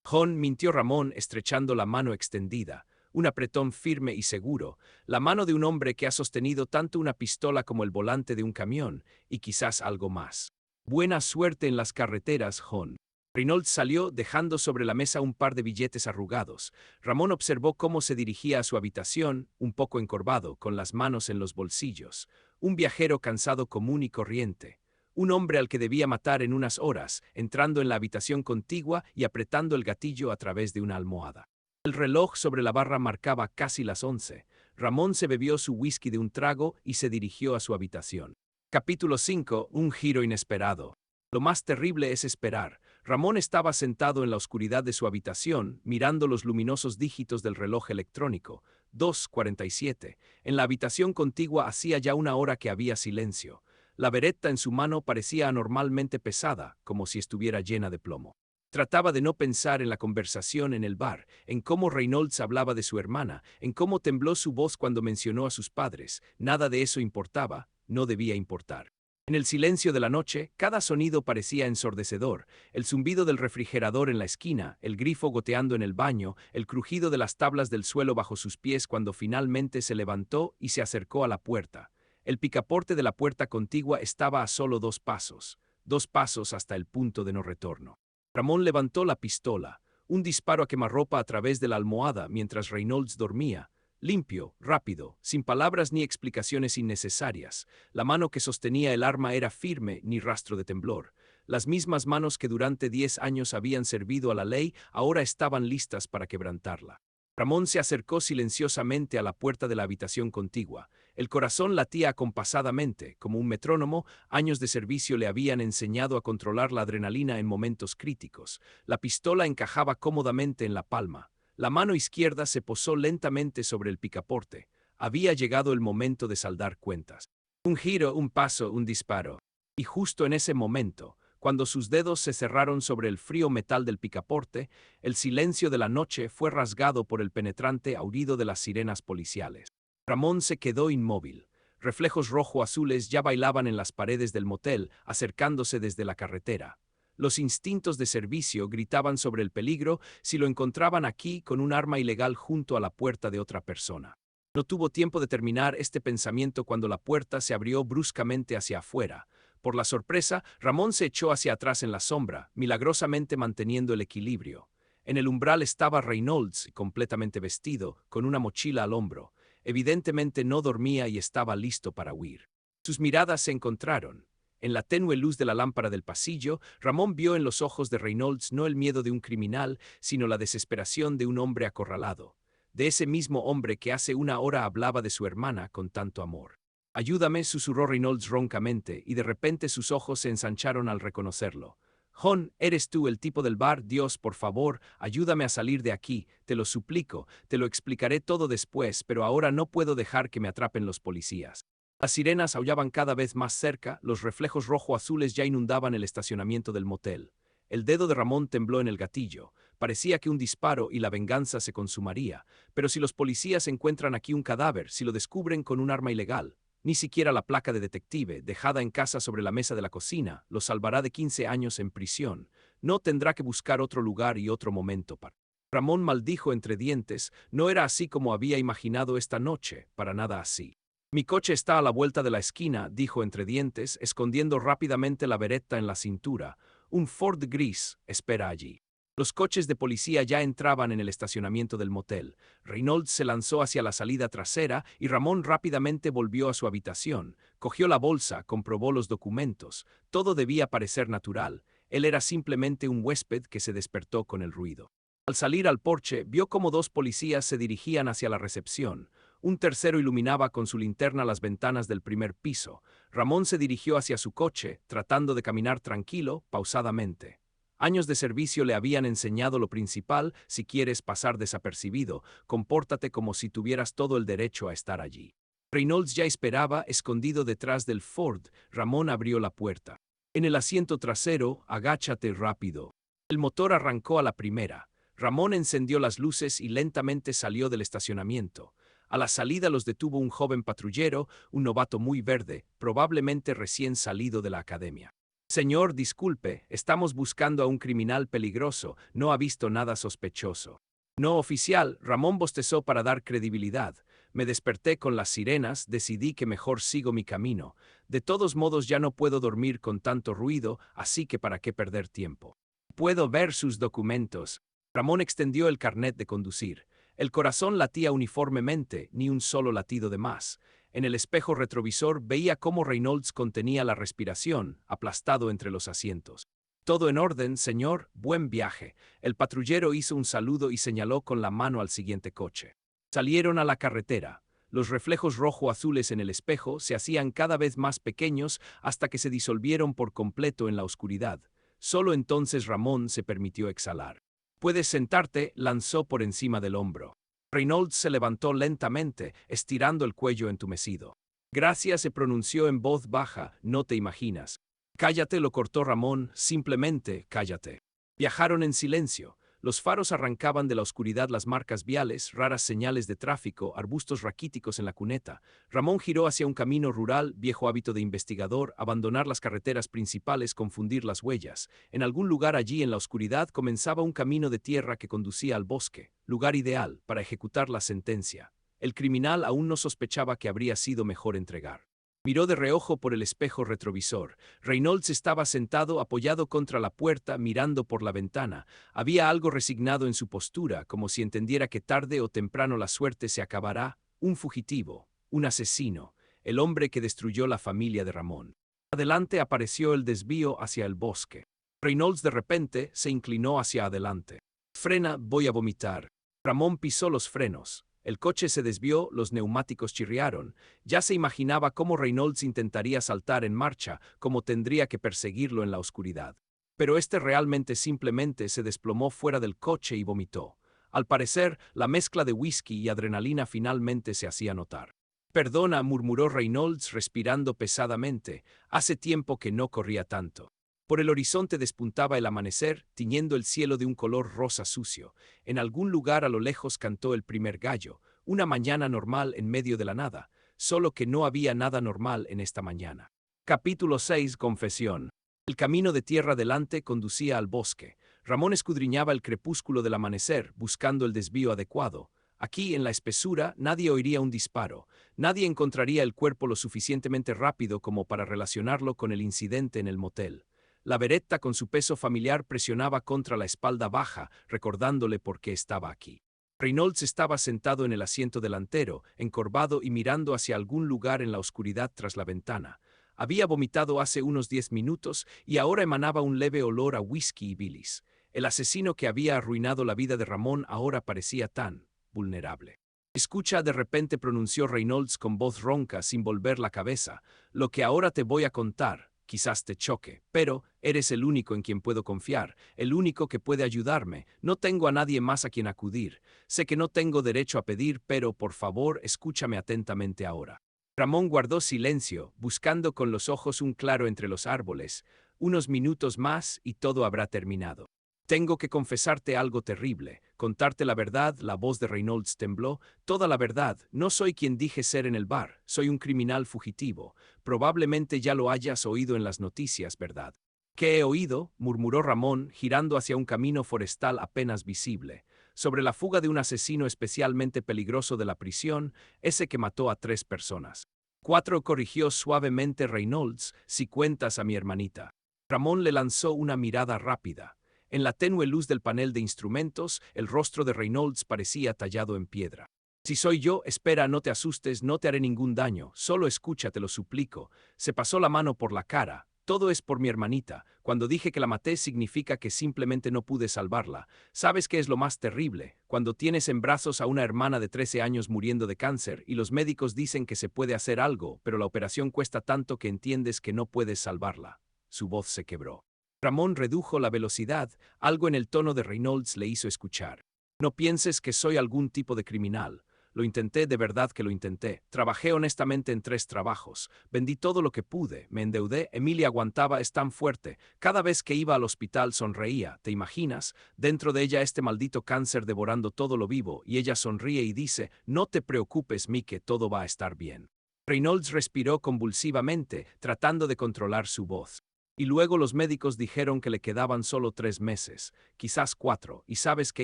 John, mintió Ramón, estrechando la mano extendida. Un apretón firme y seguro, la mano de un hombre que ha sostenido tanto una pistola como el volante de un camión, y quizás algo más. Buena suerte en las carreteras, John. Reynolds salió, dejando sobre la mesa un par de billetes arrugados. Ramón observó cómo se dirigía a su habitación, un poco encorvado, con las manos en los bolsillos. Un viajero cansado común y corriente. Un hombre al que debía matar en unas horas, entrando en la habitación contigua y apretando el gatillo a través de una almohada. El reloj sobre la barra marcaba casi las 11. Ramón se bebió su whisky de un trago y se dirigió a su habitación. Capítulo 5. Un giro inesperado. Lo más terrible es esperar. Ramón estaba sentado en la oscuridad de su habitación, mirando los luminosos dígitos del reloj electrónico. 2:47. En la habitación contigua hacía ya una hora que había silencio. La beretta en su mano parecía anormalmente pesada, como si estuviera llena de plomo. Trataba de no pensar en la conversación en el bar, en cómo Reynolds hablaba de su hermana, en cómo tembló su voz cuando mencionó a sus padres. Nada de eso importaba, no debía importar. En el silencio de la noche, cada sonido parecía ensordecedor: el zumbido del refrigerador en la esquina, el grifo goteando en el baño, el crujido de las tablas del suelo bajo sus pies cuando finalmente se levantó y se acercó a la puerta. El picaporte de la puerta contigua estaba a solo 2 pasos hasta el punto de no retorno. Ramón levantó la pistola, un disparo a quemarropa a través de la almohada mientras Reynolds dormía. Limpio, rápido, sin palabras ni explicaciones innecesarias. La mano que sostenía el arma era firme, ni rastro de temblor. Las mismas manos que durante 10 años habían servido a la ley ahora estaban listas para quebrantarla. Ramón se acercó silenciosamente a la puerta de la habitación contigua. El corazón latía acompasadamente, como un metrónomo. Años de servicio le habían enseñado a controlar la adrenalina en momentos críticos. La pistola encajaba cómodamente en la palma. La mano izquierda se posó lentamente sobre el picaporte. Había llegado el momento de saldar cuentas. Un giro, un paso, un disparo. Y justo en ese momento, cuando sus dedos se cerraron sobre el frío metal del picaporte, el silencio de la noche fue rasgado por el penetrante aullido de las sirenas policiales. Ramón se quedó inmóvil. Reflejos rojo-azules ya bailaban en las paredes del motel, acercándose desde la carretera. Los instintos de servicio gritaban sobre el peligro si lo encontraban aquí con un arma ilegal junto a la puerta de otra persona. No tuvo tiempo de terminar este pensamiento cuando la puerta se abrió bruscamente hacia afuera. Por la sorpresa, Ramón se echó hacia atrás en la sombra, milagrosamente manteniendo el equilibrio. En el umbral estaba Reynolds, completamente vestido, con una mochila al hombro. Evidentemente no dormía y estaba listo para huir. Sus miradas se encontraron. En la tenue luz de la lámpara del pasillo, Ramón vio en los ojos de Reynolds no el miedo de un criminal, sino la desesperación de un hombre acorralado. De ese mismo hombre que hace una hora hablaba de su hermana con tanto amor. «Ayúdame», susurró Reynolds roncamente, y de repente sus ojos se ensancharon al reconocerlo. «John, ¿eres tú el tipo del bar? Dios, por favor, ayúdame a salir de aquí, te lo suplico, te lo explicaré todo después, pero ahora no puedo dejar que me atrapen los policías». Las sirenas aullaban cada vez más cerca, los reflejos rojo-azules ya inundaban el estacionamiento del motel. El dedo de Ramón tembló en el gatillo. Parecía que un disparo y la venganza se consumaría. Pero si los policías encuentran aquí un cadáver, si lo descubren con un arma ilegal, ni siquiera la placa de detective, dejada en casa sobre la mesa de la cocina, lo salvará de 15 años en prisión. No tendrá que buscar otro lugar y otro momento para... Ramón maldijo entre dientes. No era así como había imaginado esta noche, para nada así. «Mi coche está a la vuelta de la esquina», dijo entre dientes, escondiendo rápidamente la beretta en la cintura. «Un Ford gris espera allí». Los coches de policía ya entraban en el estacionamiento del motel. Reynolds se lanzó hacia la salida trasera y Ramón rápidamente volvió a su habitación. Cogió la bolsa, comprobó los documentos. Todo debía parecer natural. Él era simplemente un huésped que se despertó con el ruido. Al salir al porche, vio cómo 2 policías se dirigían hacia la recepción. Un tercero iluminaba con su linterna las ventanas del primer piso. Ramón se dirigió hacia su coche, tratando de caminar tranquilo, pausadamente. Años de servicio le habían enseñado lo principal: si quieres pasar desapercibido, compórtate como si tuvieras todo el derecho a estar allí. Reynolds ya esperaba, escondido detrás del Ford. Ramón abrió la puerta. «En el asiento trasero, agáchate rápido». El motor arrancó a la primera. Ramón encendió las luces y lentamente salió del estacionamiento. A la salida los detuvo un joven patrullero, un novato muy verde, probablemente recién salido de la academia. «Señor, disculpe, estamos buscando a un criminal peligroso, no ha visto nada sospechoso». «No, oficial», Ramón bostezó para dar credibilidad. «Me desperté con las sirenas, decidí que mejor sigo mi camino. De todos modos ya no puedo dormir con tanto ruido, así que para qué perder tiempo». «Puedo ver sus documentos». Ramón extendió el carnet de conducir. El corazón latía uniformemente, ni un solo latido de más. En el espejo retrovisor veía cómo Reynolds contenía la respiración, aplastado entre los asientos. «Todo en orden, señor, buen viaje». El patrullero hizo un saludo y señaló con la mano al siguiente coche. Salieron a la carretera. Los reflejos rojo-azules en el espejo se hacían cada vez más pequeños hasta que se disolvieron por completo en la oscuridad. Solo entonces Ramón se permitió exhalar. «Puedes sentarte», lanzó por encima del hombro. Reynolds se levantó lentamente, estirando el cuello entumecido. «Gracias», se pronunció en voz baja, «no te imaginas». «Cállate», lo cortó Ramón, «simplemente cállate». Viajaron en silencio. Los faros arrancaban de la oscuridad las marcas viales, raras señales de tráfico, arbustos raquíticos en la cuneta. Ramón giró hacia un camino rural, viejo hábito de investigador: abandonar las carreteras principales, confundir las huellas. En algún lugar allí en la oscuridad comenzaba un camino de tierra que conducía al bosque, lugar ideal para ejecutar la sentencia. El criminal aún no sospechaba que habría sido mejor entregar Miró de reojo por el espejo retrovisor. Reynolds estaba sentado apoyado contra la puerta, mirando por la ventana. Había algo resignado en su postura, como si entendiera que tarde o temprano la suerte se acabará. Un fugitivo, un asesino, el hombre que destruyó la familia de Ramón. Adelante apareció el desvío hacia el bosque. Reynolds de repente se inclinó hacia adelante. Frena, voy a vomitar. Ramón pisó los frenos. El coche se desvió, los neumáticos chirriaron. Ya se imaginaba cómo Reynolds intentaría saltar en marcha, cómo tendría que perseguirlo en la oscuridad. Pero este realmente simplemente se desplomó fuera del coche y vomitó. Al parecer, la mezcla de whisky y adrenalina finalmente se hacía notar. Perdona, murmuró Reynolds respirando pesadamente. Hace tiempo que no corría tanto. Por el horizonte despuntaba el amanecer, tiñendo el cielo de un color rosa sucio. En algún lugar a lo lejos cantó el primer gallo, una mañana normal en medio de la nada, solo que no había nada normal en esta mañana. Capítulo 6. Confesión. El camino de tierra delante conducía al bosque. Ramón escudriñaba el crepúsculo del amanecer, buscando el desvío adecuado. Aquí, en la espesura, nadie oiría un disparo. Nadie encontraría el cuerpo lo suficientemente rápido como para relacionarlo con el incidente en el motel. La Beretta con su peso familiar presionaba contra la espalda baja, recordándole por qué estaba aquí. Reynolds estaba sentado en el asiento delantero, encorvado y mirando hacia algún lugar en la oscuridad tras la ventana. Había vomitado hace unos 10 minutos y ahora emanaba un leve olor a whisky y bilis. El asesino que había arruinado la vida de Ramón ahora parecía tan vulnerable. Escucha, de repente pronunció Reynolds con voz ronca sin volver la cabeza. Lo que ahora te voy a contar. Quizás te choque, pero eres el único en quien puedo confiar, el único que puede ayudarme. No tengo a nadie más a quien acudir. Sé que no tengo derecho a pedir, pero por favor, escúchame atentamente ahora. Ramón guardó silencio, buscando con los ojos un claro entre los árboles. Unos minutos más y todo habrá terminado. Tengo que confesarte algo terrible, contarte la verdad. La voz de Reynolds tembló. Toda la verdad. No soy quien dije ser en el bar, soy un criminal fugitivo. Probablemente ya lo hayas oído en las noticias, ¿verdad? ¿Qué he oído?, murmuró Ramón, girando hacia un camino forestal apenas visible. Sobre la fuga de un asesino especialmente peligroso de la prisión, ese que mató a 3 personas. 4, corrigió suavemente Reynolds, si cuentas a mi hermanita. Ramón le lanzó una mirada rápida. En la tenue luz del panel de instrumentos, el rostro de Reynolds parecía tallado en piedra. Si soy yo, espera, no te asustes, no te haré ningún daño, solo escucha, te lo suplico. Se pasó la mano por la cara. Todo es por mi hermanita. Cuando dije que la maté significa que simplemente no pude salvarla. ¿Sabes qué es lo más terrible? Cuando tienes en brazos a una hermana de 13 años muriendo de cáncer y los médicos dicen que se puede hacer algo, pero la operación cuesta tanto que entiendes que no puedes salvarla. Su voz se quebró. Ramón redujo la velocidad, algo en el tono de Reynolds le hizo escuchar. No pienses que soy algún tipo de criminal. Lo intenté, de verdad que lo intenté. Trabajé honestamente en 3 trabajos. Vendí todo lo que pude. Me endeudé. Emilia aguantaba, es tan fuerte. Cada vez que iba al hospital sonreía. ¿Te imaginas? Dentro de ella este maldito cáncer devorando todo lo vivo. Y ella sonríe y dice, no te preocupes, Mike, todo va a estar bien. Reynolds respiró convulsivamente, tratando de controlar su voz. Y luego los médicos dijeron que le quedaban solo 3 meses, quizás 4, y ¿sabes qué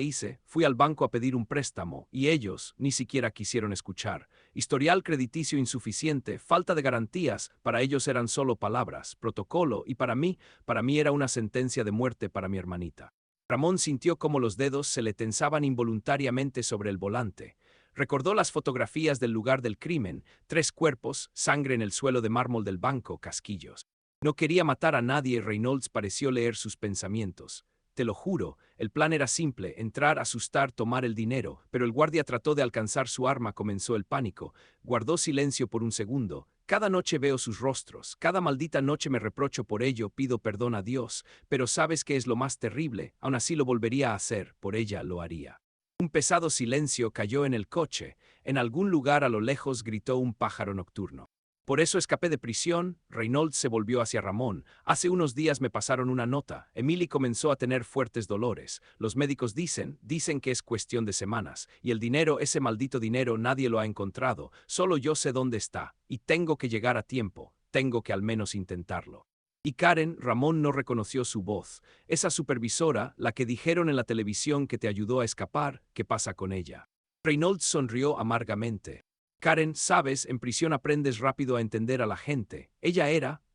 hice? Fui al banco a pedir un préstamo, y ellos ni siquiera quisieron escuchar. Historial crediticio insuficiente, falta de garantías, para ellos eran solo palabras, protocolo, y para mí era una sentencia de muerte para mi hermanita. Ramón sintió cómo los dedos se le tensaban involuntariamente sobre el volante. Recordó las fotografías del lugar del crimen, 3 cuerpos, sangre en el suelo de mármol del banco, casquillos. No quería matar a nadie y Reynolds pareció leer sus pensamientos. Te lo juro, el plan era simple, entrar, asustar, tomar el dinero, pero el guardia trató de alcanzar su arma, comenzó el pánico. Guardó silencio por un segundo. Cada noche veo sus rostros, cada maldita noche me reprocho por ello, pido perdón a Dios, pero ¿sabes qué es lo más terrible? Aún así lo volvería a hacer, por ella lo haría. Un pesado silencio cayó en el coche. En algún lugar a lo lejos gritó un pájaro nocturno. Por eso escapé de prisión. Reynolds se volvió hacia Ramón. Hace unos días me pasaron una nota. Emily comenzó a tener fuertes dolores. Los médicos dicen que es cuestión de semanas. Y el dinero, ese maldito dinero, nadie lo ha encontrado. Solo yo sé dónde está. Y tengo que llegar a tiempo. Tengo que al menos intentarlo. Y Karen, Ramón no reconoció su voz. Esa supervisora, la que dijeron en la televisión que te ayudó a escapar, ¿qué pasa con ella? Reynolds sonrió amargamente. Karen, sabes, en prisión aprendes rápido a entender a la gente.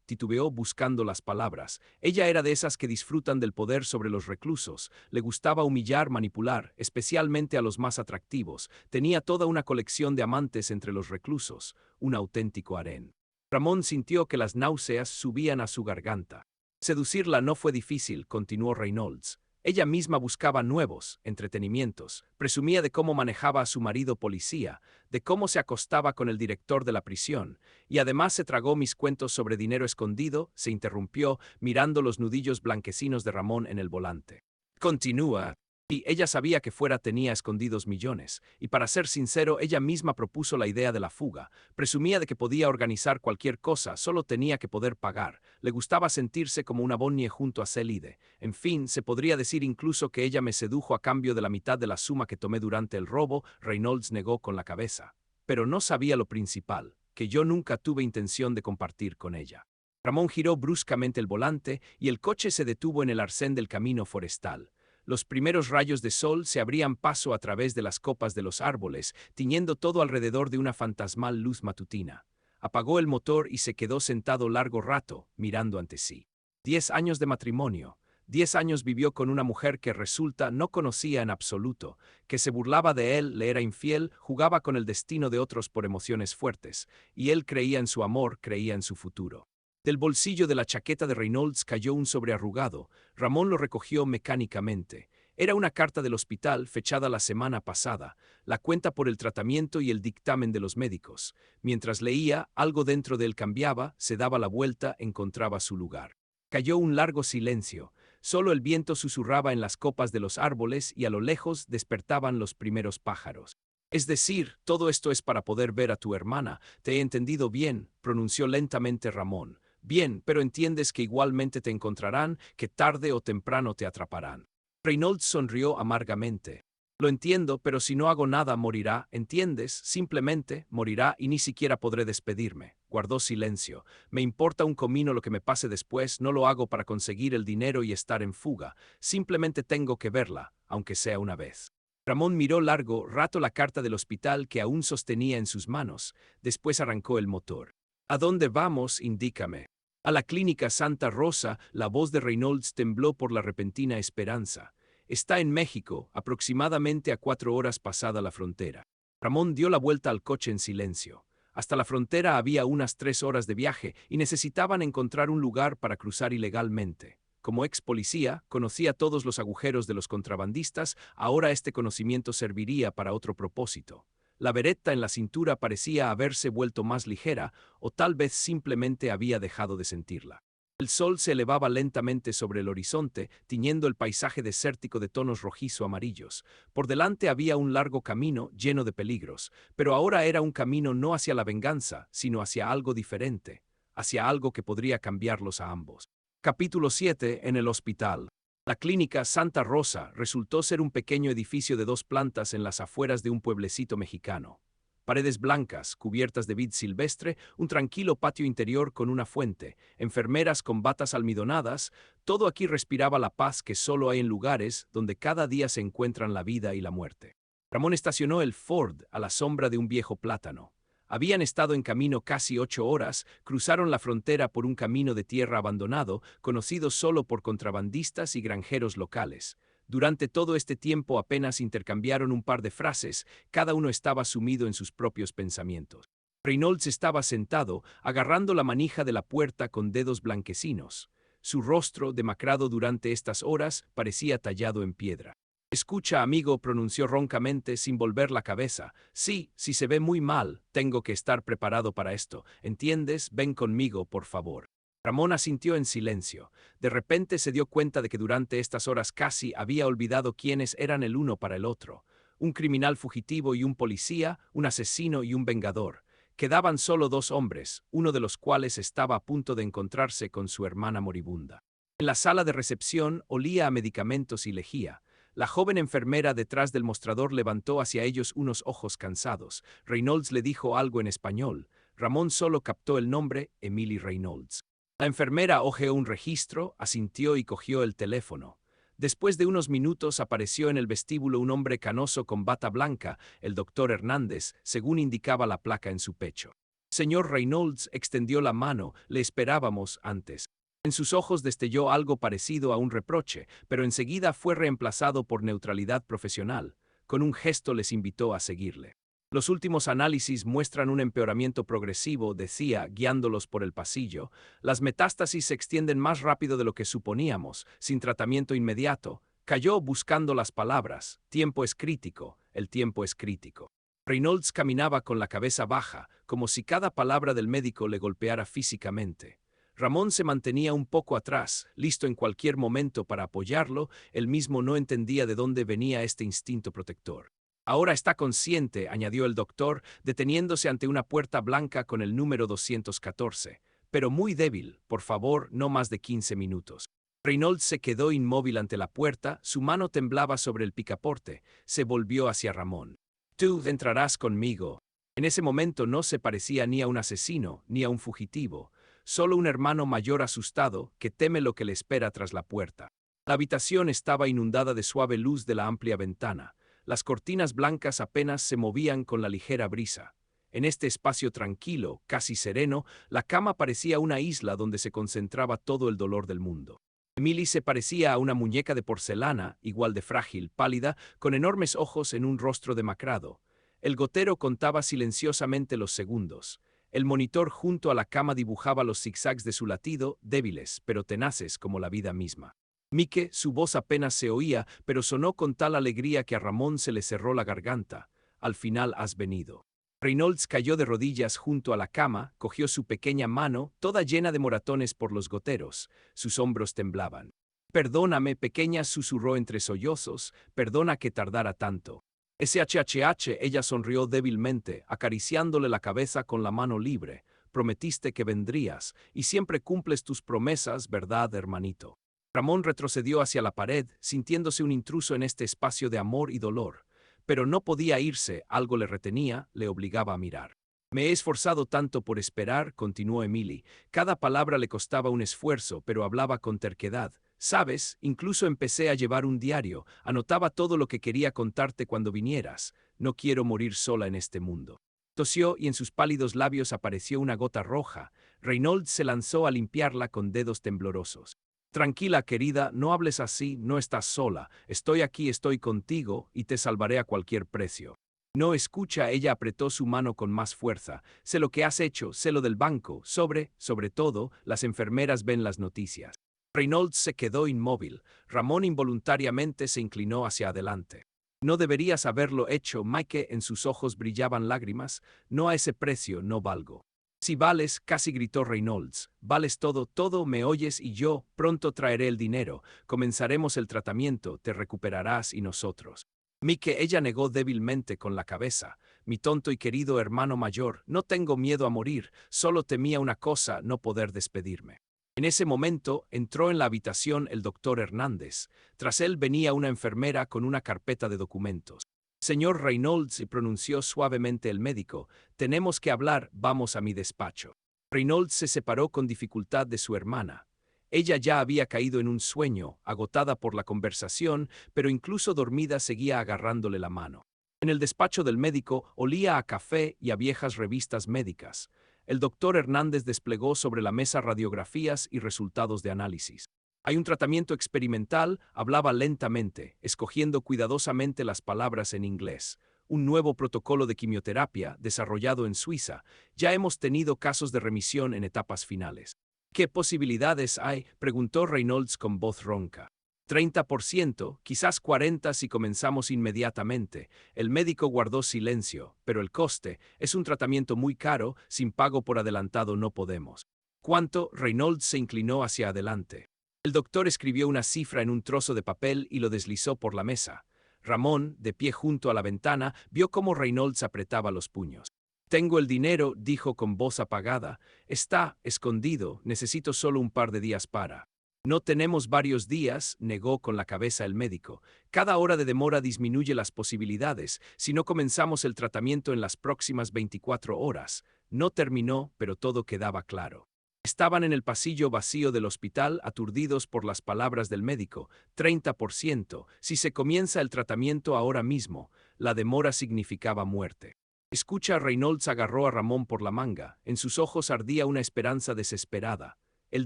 Titubeó buscando las palabras. Ella era de esas que disfrutan del poder sobre los reclusos. Le gustaba humillar, manipular, especialmente a los más atractivos. Tenía toda una colección de amantes entre los reclusos. Un auténtico harén. Ramón sintió que las náuseas subían a su garganta. Seducirla no fue difícil, continuó Reynolds. Ella misma buscaba nuevos entretenimientos, presumía de cómo manejaba a su marido policía, de cómo se acostaba con el director de la prisión, y además se tragó mis cuentos sobre dinero escondido, se interrumpió, mirando los nudillos blanquecinos de Ramón en el volante. Continúa. Y ella sabía que fuera tenía escondidos millones, y para ser sincero, ella misma propuso la idea de la fuga. Presumía de que podía organizar cualquier cosa, solo tenía que poder pagar. Le gustaba sentirse como una Bonnie junto a Selide. En fin, se podría decir incluso que ella me sedujo a cambio de la mitad de la suma que tomé durante el robo. Reynolds negó con la cabeza. Pero no sabía lo principal, que yo nunca tuve intención de compartir con ella. Ramón giró bruscamente el volante, y el coche se detuvo en el arcén del camino forestal. Los primeros rayos de sol se abrían paso a través de las copas de los árboles, tiñendo todo alrededor de una fantasmal luz matutina. Apagó el motor y se quedó sentado largo rato, mirando ante sí. 10 años de matrimonio. 10 años vivió con una mujer que resulta no conocía en absoluto, que se burlaba de él, le era infiel, jugaba con el destino de otros por emociones fuertes, y él creía en su amor, creía en su futuro. Del bolsillo de la chaqueta de Reynolds cayó un sobre arrugado. Ramón lo recogió mecánicamente. Era una carta del hospital fechada la semana pasada, la cuenta por el tratamiento y el dictamen de los médicos. Mientras leía, algo dentro de él cambiaba, se daba la vuelta, encontraba su lugar. Cayó un largo silencio. Solo el viento susurraba en las copas de los árboles y a lo lejos despertaban los primeros pájaros. Es decir, todo esto es para poder ver a tu hermana. Te he entendido bien, pronunció lentamente Ramón. Bien, pero entiendes que igualmente te encontrarán, que tarde o temprano te atraparán. Reynolds sonrió amargamente. Lo entiendo, pero si no hago nada morirá, ¿entiendes? Simplemente morirá y ni siquiera podré despedirme. Guardó silencio. Me importa un comino lo que me pase después, no lo hago para conseguir el dinero y estar en fuga. Simplemente tengo que verla, aunque sea una vez. Ramón miró largo rato la carta del hospital que aún sostenía en sus manos. Después arrancó el motor. ¿A dónde vamos? Indícame. A la clínica Santa Rosa, la voz de Reynolds tembló por la repentina esperanza. Está en México, aproximadamente a 4 horas pasada la frontera. Ramón dio la vuelta al coche en silencio. Hasta la frontera había unas 3 horas de viaje y necesitaban encontrar un lugar para cruzar ilegalmente. Como ex policía, conocía todos los agujeros de los contrabandistas, ahora este conocimiento serviría para otro propósito. La beretta en la cintura parecía haberse vuelto más ligera, o tal vez simplemente había dejado de sentirla. El sol se elevaba lentamente sobre el horizonte, tiñendo el paisaje desértico de tonos rojizo-amarillos. Por delante había un largo camino lleno de peligros, pero ahora era un camino no hacia la venganza, sino hacia algo diferente, hacia algo que podría cambiarlos a ambos. Capítulo 7. En el hospital. La clínica Santa Rosa resultó ser un pequeño edificio de 2 plantas en las afueras de un pueblecito mexicano. Paredes blancas, cubiertas de vid silvestre, un tranquilo patio interior con una fuente, enfermeras con batas almidonadas, todo aquí respiraba la paz que solo hay en lugares donde cada día se encuentran la vida y la muerte. Ramón estacionó el Ford a la sombra de un viejo plátano. Habían estado en camino casi 8 horas, cruzaron la frontera por un camino de tierra abandonado, conocido solo por contrabandistas y granjeros locales. Durante todo este tiempo apenas intercambiaron un par de frases, cada uno estaba sumido en sus propios pensamientos. Reynolds estaba sentado, agarrando la manija de la puerta con dedos blanquecinos. Su rostro, demacrado durante estas horas, parecía tallado en piedra. Escucha, amigo, pronunció roncamente sin volver la cabeza. Sí, si se ve muy mal, tengo que estar preparado para esto. ¿Entiendes? Ven conmigo, por favor. Ramón asintió en silencio. De repente se dio cuenta de que durante estas horas casi había olvidado quiénes eran el uno para el otro. Un criminal fugitivo y un policía, un asesino y un vengador. Quedaban solo 2 hombres, uno de los cuales estaba a punto de encontrarse con su hermana moribunda. En la sala de recepción olía a medicamentos y lejía. La joven enfermera detrás del mostrador levantó hacia ellos unos ojos cansados. Reynolds le dijo algo en español. Ramón solo captó el nombre, Emily Reynolds. La enfermera hojeó un registro, asintió y cogió el teléfono. Después de unos minutos apareció en el vestíbulo un hombre canoso con bata blanca, el doctor Hernández, según indicaba la placa en su pecho. Señor Reynolds extendió la mano, le esperábamos antes. En sus ojos destelló algo parecido a un reproche, pero enseguida fue reemplazado por neutralidad profesional. Con un gesto les invitó a seguirle. Los últimos análisis muestran un empeoramiento progresivo, decía, guiándolos por el pasillo. Las metástasis se extienden más rápido de lo que suponíamos, sin tratamiento inmediato. Cayó buscando las palabras. Tiempo es crítico, el tiempo es crítico. Reynolds caminaba con la cabeza baja, como si cada palabra del médico le golpeara físicamente. Ramón se mantenía un poco atrás, listo en cualquier momento para apoyarlo. Él mismo no entendía de dónde venía este instinto protector. Ahora está consciente, añadió el doctor, deteniéndose ante una puerta blanca con el número 214. Pero muy débil, por favor, no más de 15 minutos. Reynolds se quedó inmóvil ante la puerta, su mano temblaba sobre el picaporte. Se volvió hacia Ramón. Tú entrarás conmigo. En ese momento no se parecía ni a un asesino, ni a un fugitivo, solo un hermano mayor asustado que teme lo que le espera tras la puerta. La habitación estaba inundada de suave luz de la amplia ventana. Las cortinas blancas apenas se movían con la ligera brisa. En este espacio tranquilo, casi sereno, la cama parecía una isla donde se concentraba todo el dolor del mundo. Emily se parecía a una muñeca de porcelana, igual de frágil, pálida, con enormes ojos en un rostro demacrado. El gotero contaba silenciosamente los segundos. El monitor junto a la cama dibujaba los zigzags de su latido, débiles, pero tenaces como la vida misma. Mike, su voz apenas se oía, pero sonó con tal alegría que a Ramón se le cerró la garganta. Al final has venido. Reynolds cayó de rodillas junto a la cama, cogió su pequeña mano, toda llena de moratones por los goteros. Sus hombros temblaban. Perdóname, pequeña, susurró entre sollozos, perdona que tardara tanto. SHHH, ella sonrió débilmente, acariciándole la cabeza con la mano libre. Prometiste que vendrías, y siempre cumples tus promesas, ¿verdad, hermanito? Ramón retrocedió hacia la pared, sintiéndose un intruso en este espacio de amor y dolor. Pero no podía irse, algo le retenía, le obligaba a mirar. Me he esforzado tanto por esperar, continuó Emily. Cada palabra le costaba un esfuerzo, pero hablaba con terquedad. Sabes, incluso empecé a llevar un diario, anotaba todo lo que quería contarte cuando vinieras. No quiero morir sola en este mundo. Tosió y en sus pálidos labios apareció una gota roja. Reynolds se lanzó a limpiarla con dedos temblorosos. Tranquila, querida, no hables así, no estás sola. Estoy aquí, estoy contigo, y te salvaré a cualquier precio. No escucha, ella apretó su mano con más fuerza. Sé lo que has hecho, sé lo del banco, sobre todo, las enfermeras ven las noticias. Reynolds se quedó inmóvil. Ramón involuntariamente se inclinó hacia adelante. No deberías haberlo hecho, Mike, en sus ojos brillaban lágrimas. No a ese precio, no valgo. Si vales, casi gritó Reynolds, vales todo, todo, me oyes y yo, pronto traeré el dinero, comenzaremos el tratamiento, te recuperarás y nosotros. Mike, ella negó débilmente con la cabeza. Mi tonto y querido hermano mayor, no tengo miedo a morir, solo temía una cosa, no poder despedirme. En ese momento entró en la habitación el doctor Hernández. Tras él venía una enfermera con una carpeta de documentos. Señor Reynolds, pronunció suavemente el médico, tenemos que hablar, vamos a mi despacho. Reynolds se separó con dificultad de su hermana. Ella ya había caído en un sueño, agotada por la conversación, pero incluso dormida seguía agarrándole la mano. En el despacho del médico olía a café y a viejas revistas médicas. El doctor Hernández desplegó sobre la mesa radiografías y resultados de análisis. Hay un tratamiento experimental, hablaba lentamente, escogiendo cuidadosamente las palabras en inglés. Un nuevo protocolo de quimioterapia, desarrollado en Suiza. Ya hemos tenido casos de remisión en etapas finales. ¿Qué posibilidades hay?, preguntó Reynolds con voz ronca. 30%, quizás 40% si comenzamos inmediatamente. El médico guardó silencio, pero el coste es un tratamiento muy caro, sin pago por adelantado no podemos. ¿Cuánto? Reynolds se inclinó hacia adelante. El doctor escribió una cifra en un trozo de papel y lo deslizó por la mesa. Ramón, de pie junto a la ventana, vio cómo Reynolds apretaba los puños. Tengo el dinero, dijo con voz apagada. Está escondido, necesito solo un par de días para. No tenemos varios días, negó con la cabeza el médico. Cada hora de demora disminuye las posibilidades. Si no comenzamos el tratamiento en las próximas 24 horas. No terminó, pero todo quedaba claro. Estaban en el pasillo vacío del hospital, aturdidos por las palabras del médico. 30%. Si se comienza el tratamiento ahora mismo, la demora significaba muerte. Escucha, Reynolds agarró a Ramón por la manga. En sus ojos ardía una esperanza desesperada. El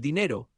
dinero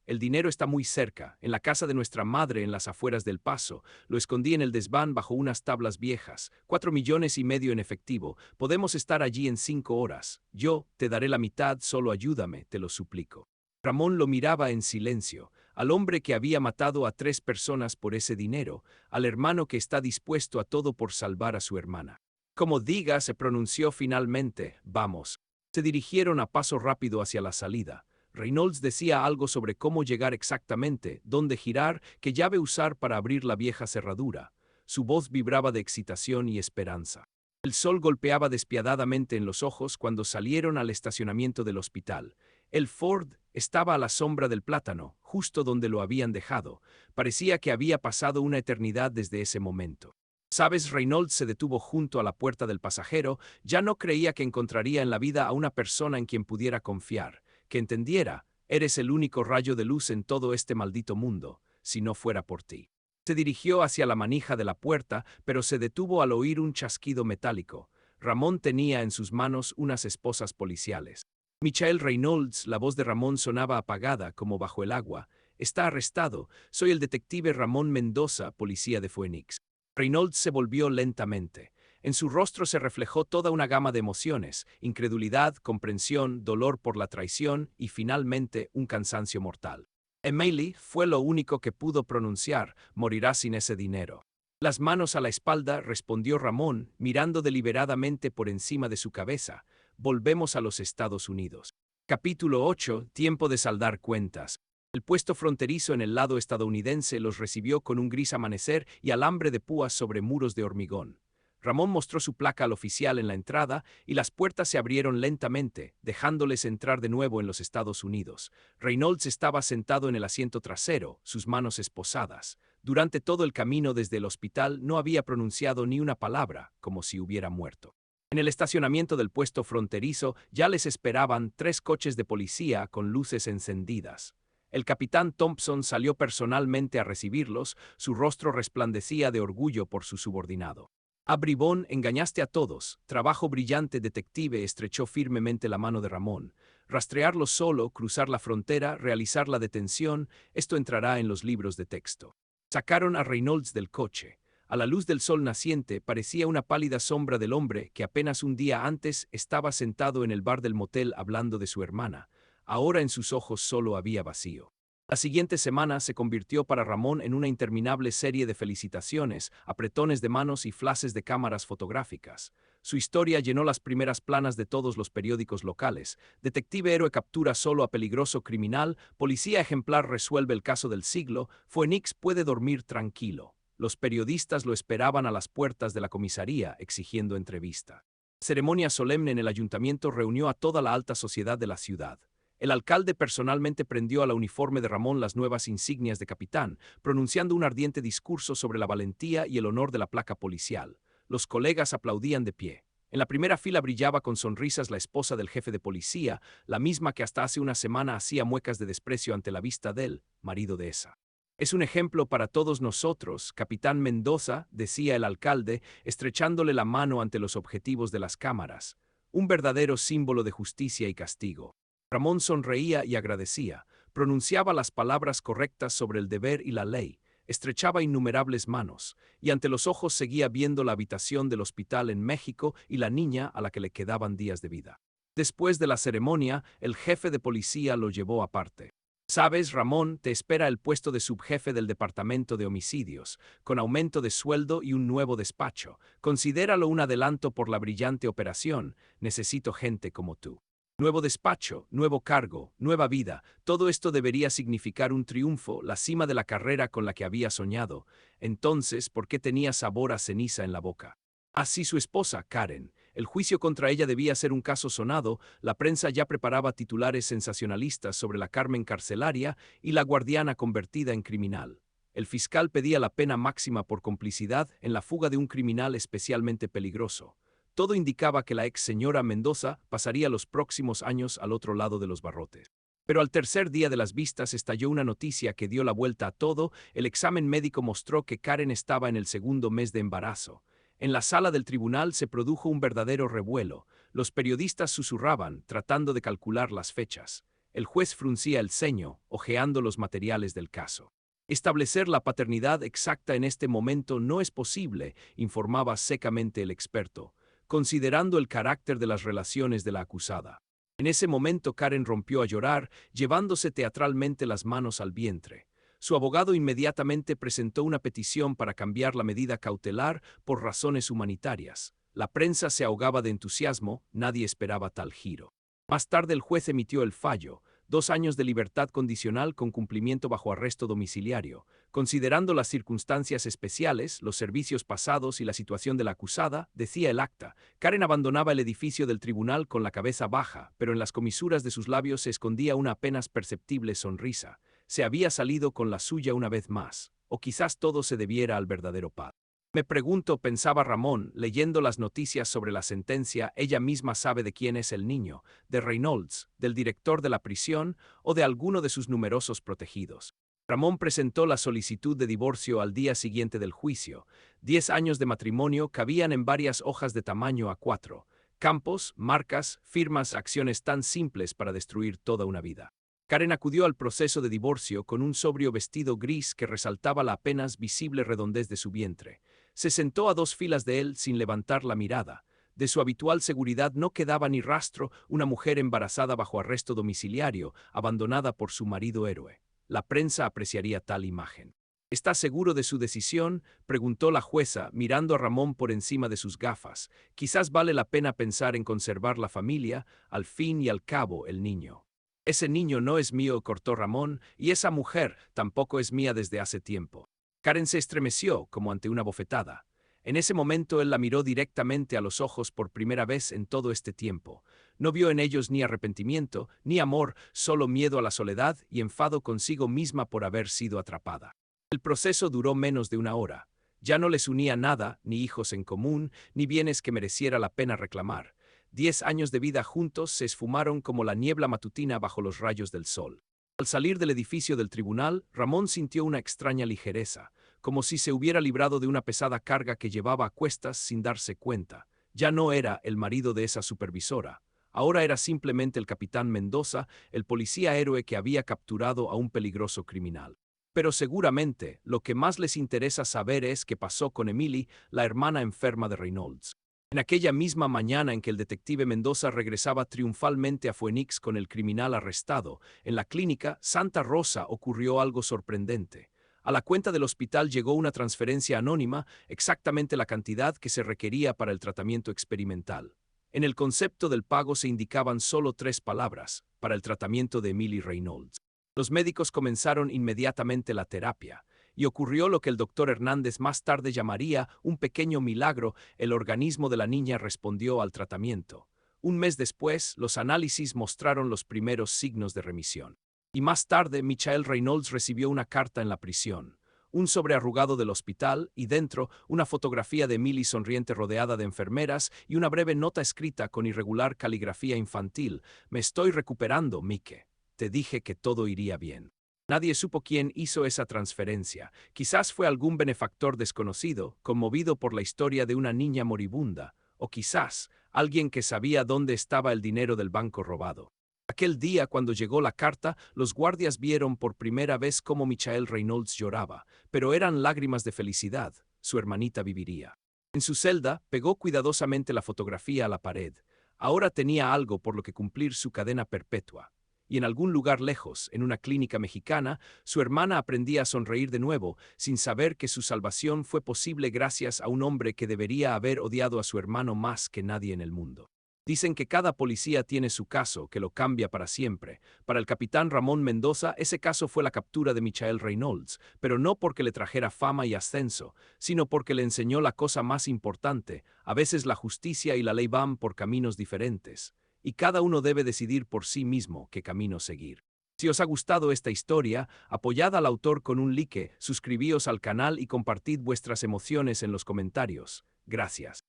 está muy cerca, en la casa de nuestra madre en las afueras del Paso. Lo escondí en el desván bajo unas tablas viejas. 4,5 millones en efectivo. Podemos estar allí en 5 horas. Yo te daré la mitad, solo ayúdame, te lo suplico. Ramón lo miraba en silencio, al hombre que había matado a 3 personas por ese dinero, al hermano que está dispuesto a todo por salvar a su hermana. Como diga, se pronunció finalmente, vamos. Se dirigieron a paso rápido hacia la salida. Reynolds decía algo sobre cómo llegar exactamente, dónde girar, qué llave usar para abrir la vieja cerradura. Su voz vibraba de excitación y esperanza. El sol golpeaba despiadadamente en los ojos cuando salieron al estacionamiento del hospital. El Ford estaba a la sombra del plátano, justo donde lo habían dejado. Parecía que había pasado una eternidad desde ese momento. ¿Sabes? Reynolds se detuvo junto a la puerta del pasajero. Ya no creía que encontraría en la vida a una persona en quien pudiera confiar, que entendiera, eres el único rayo de luz en todo este maldito mundo, si no fuera por ti. Se dirigió hacia la manija de la puerta, pero se detuvo al oír un chasquido metálico. Ramón tenía en sus manos unas esposas policiales. Michael Reynolds, la voz de Ramón sonaba apagada como bajo el agua. Está arrestado. Soy el detective Ramón Mendoza, policía de Phoenix. Reynolds se volvió lentamente. En su rostro se reflejó toda una gama de emociones: incredulidad, comprensión, dolor por la traición y finalmente un cansancio mortal. Emily fue lo único que pudo pronunciar: morirá sin ese dinero. Las manos a la espalda, respondió Ramón, mirando deliberadamente por encima de su cabeza. Volvemos a los Estados Unidos. Capítulo 8. Tiempo de saldar cuentas. El puesto fronterizo en el lado estadounidense los recibió con un gris amanecer y alambre de púas sobre muros de hormigón. Ramón mostró su placa al oficial en la entrada y las puertas se abrieron lentamente, dejándoles entrar de nuevo en los Estados Unidos. Reynolds estaba sentado en el asiento trasero, sus manos esposadas. Durante todo el camino desde el hospital no había pronunciado ni una palabra, como si hubiera muerto. En el estacionamiento del puesto fronterizo ya les esperaban 3 coches de policía con luces encendidas. El capitán Thompson salió personalmente a recibirlos, su rostro resplandecía de orgullo por su subordinado. Ah, bribón, engañaste a todos. Trabajo brillante, detective. Estrechó firmemente la mano de Ramón. Rastrearlo solo, cruzar la frontera, realizar la detención, esto entrará en los libros de texto. Sacaron a Reynolds del coche. A la luz del sol naciente parecía una pálida sombra del hombre que apenas un día antes estaba sentado en el bar del motel hablando de su hermana. Ahora en sus ojos solo había vacío. La siguiente semana se convirtió para Ramón en una interminable serie de felicitaciones, apretones de manos y flashes de cámaras fotográficas. Su historia llenó las primeras planas de todos los periódicos locales. Detective héroe captura solo a peligroso criminal, policía ejemplar resuelve el caso del siglo, Phoenix puede dormir tranquilo. Los periodistas lo esperaban a las puertas de la comisaría exigiendo entrevista. Ceremonia solemne en el ayuntamiento reunió a toda la alta sociedad de la ciudad. El alcalde personalmente prendió a la uniforme de Ramón las nuevas insignias de capitán, pronunciando un ardiente discurso sobre la valentía y el honor de la placa policial. Los colegas aplaudían de pie. En la primera fila brillaba con sonrisas la esposa del jefe de policía, la misma que hasta hace una semana hacía muecas de desprecio ante la vista del marido de esa. Es un ejemplo para todos nosotros, capitán Mendoza, decía el alcalde, estrechándole la mano ante los objetivos de las cámaras. Un verdadero símbolo de justicia y castigo. Ramón sonreía y agradecía, pronunciaba las palabras correctas sobre el deber y la ley, estrechaba innumerables manos, y ante los ojos seguía viendo la habitación del hospital en México y la niña a la que le quedaban días de vida. Después de la ceremonia, el jefe de policía lo llevó aparte. Sabes, Ramón, te espera el puesto de subjefe del departamento de homicidios, con aumento de sueldo y un nuevo despacho. Considéralo un adelanto por la brillante operación. Necesito gente como tú. Nuevo despacho, nuevo cargo, nueva vida, todo esto debería significar un triunfo, la cima de la carrera con la que había soñado. Entonces, ¿por qué tenía sabor a ceniza en la boca? Así su esposa, Karen. El juicio contra ella debía ser un caso sonado, la prensa ya preparaba titulares sensacionalistas sobre la Carmen carcelaria y la guardiana convertida en criminal. El fiscal pedía la pena máxima por complicidad en la fuga de un criminal especialmente peligroso. Todo indicaba que la ex señora Mendoza pasaría los próximos años al otro lado de los barrotes. Pero al tercer día de las vistas estalló una noticia que dio la vuelta a todo. El examen médico mostró que Karen estaba en el segundo mes de embarazo. En la sala del tribunal se produjo un verdadero revuelo. Los periodistas susurraban, tratando de calcular las fechas. El juez fruncía el ceño, hojeando los materiales del caso. Establecer la paternidad exacta en este momento no es posible, informaba secamente el experto, considerando el carácter de las relaciones de la acusada. En ese momento Karen rompió a llorar, llevándose teatralmente las manos al vientre. Su abogado inmediatamente presentó una petición para cambiar la medida cautelar por razones humanitarias. La prensa se ahogaba de entusiasmo, nadie esperaba tal giro. Más tarde el juez emitió el fallo: 2 años de libertad condicional con cumplimiento bajo arresto domiciliario. Considerando las circunstancias especiales, los servicios pasados y la situación de la acusada, decía el acta, Karen abandonaba el edificio del tribunal con la cabeza baja, pero en las comisuras de sus labios se escondía una apenas perceptible sonrisa. Se había salido con la suya una vez más, o quizás todo se debiera al verdadero padre. Me pregunto, pensaba Ramón, leyendo las noticias sobre la sentencia, ella misma sabe de quién es el niño, de Reynolds, del director de la prisión o de alguno de sus numerosos protegidos. Ramón presentó la solicitud de divorcio al día siguiente del juicio. 10 años de matrimonio cabían en varias hojas de tamaño A4. Campos, marcas, firmas, acciones tan simples para destruir toda una vida. Karen acudió al proceso de divorcio con un sobrio vestido gris que resaltaba la apenas visible redondez de su vientre. Se sentó a 2 filas de él sin levantar la mirada. De su habitual seguridad no quedaba ni rastro. Una mujer embarazada bajo arresto domiciliario, abandonada por su marido héroe. La prensa apreciaría tal imagen. ¿Está seguro de su decisión?, preguntó la jueza, mirando a Ramón por encima de sus gafas. Quizás vale la pena pensar en conservar la familia, al fin y al cabo el niño. Ese niño no es mío, cortó Ramón, y esa mujer tampoco es mía desde hace tiempo. Karen se estremeció como ante una bofetada. En ese momento él la miró directamente a los ojos por primera vez en todo este tiempo. No vio en ellos ni arrepentimiento, ni amor, solo miedo a la soledad y enfado consigo misma por haber sido atrapada. El proceso duró menos de una hora. Ya no les unía nada, ni hijos en común, ni bienes que mereciera la pena reclamar. 10 años de vida juntos se esfumaron como la niebla matutina bajo los rayos del sol. Al salir del edificio del tribunal, Ramón sintió una extraña ligereza, como si se hubiera librado de una pesada carga que llevaba a cuestas sin darse cuenta. Ya no era el marido de esa supervisora. Ahora era simplemente el capitán Mendoza, el policía héroe que había capturado a un peligroso criminal. Pero seguramente, lo que más les interesa saber es qué pasó con Emily, la hermana enferma de Reynolds. En aquella misma mañana en que el detective Mendoza regresaba triunfalmente a Phoenix con el criminal arrestado, en la clínica Santa Rosa ocurrió algo sorprendente. A la cuenta del hospital llegó una transferencia anónima, exactamente la cantidad que se requería para el tratamiento experimental. En el concepto del pago se indicaban solo 3 palabras: para el tratamiento de Emily Reynolds. Los médicos comenzaron inmediatamente la terapia, y ocurrió lo que el doctor Hernández más tarde llamaría un pequeño milagro: el organismo de la niña respondió al tratamiento. Un mes después, los análisis mostraron los primeros signos de remisión. Y más tarde, Michael Reynolds recibió una carta en la prisión, un sobre arrugado del hospital, y dentro, una fotografía de Emily sonriente rodeada de enfermeras y una breve nota escrita con irregular caligrafía infantil: «Me estoy recuperando, Mike. Te dije que todo iría bien». Nadie supo quién hizo esa transferencia. Quizás fue algún benefactor desconocido, conmovido por la historia de una niña moribunda, o quizás alguien que sabía dónde estaba el dinero del banco robado. Aquel día, cuando llegó la carta, los guardias vieron por primera vez cómo Michael Reynolds lloraba, pero eran lágrimas de felicidad. Su hermanita viviría. En su celda, pegó cuidadosamente la fotografía a la pared. Ahora tenía algo por lo que cumplir su cadena perpetua. Y en algún lugar lejos, en una clínica mexicana, su hermana aprendía a sonreír de nuevo, sin saber que su salvación fue posible gracias a un hombre que debería haber odiado a su hermano más que nadie en el mundo. Dicen que cada policía tiene su caso, que lo cambia para siempre. Para el capitán Ramón Mendoza, ese caso fue la captura de Michael Reynolds, pero no porque le trajera fama y ascenso, sino porque le enseñó la cosa más importante: a veces la justicia y la ley van por caminos diferentes, y cada uno debe decidir por sí mismo qué camino seguir. Si os ha gustado esta historia, apoyad al autor con un like, suscribíos al canal y compartid vuestras emociones en los comentarios. Gracias.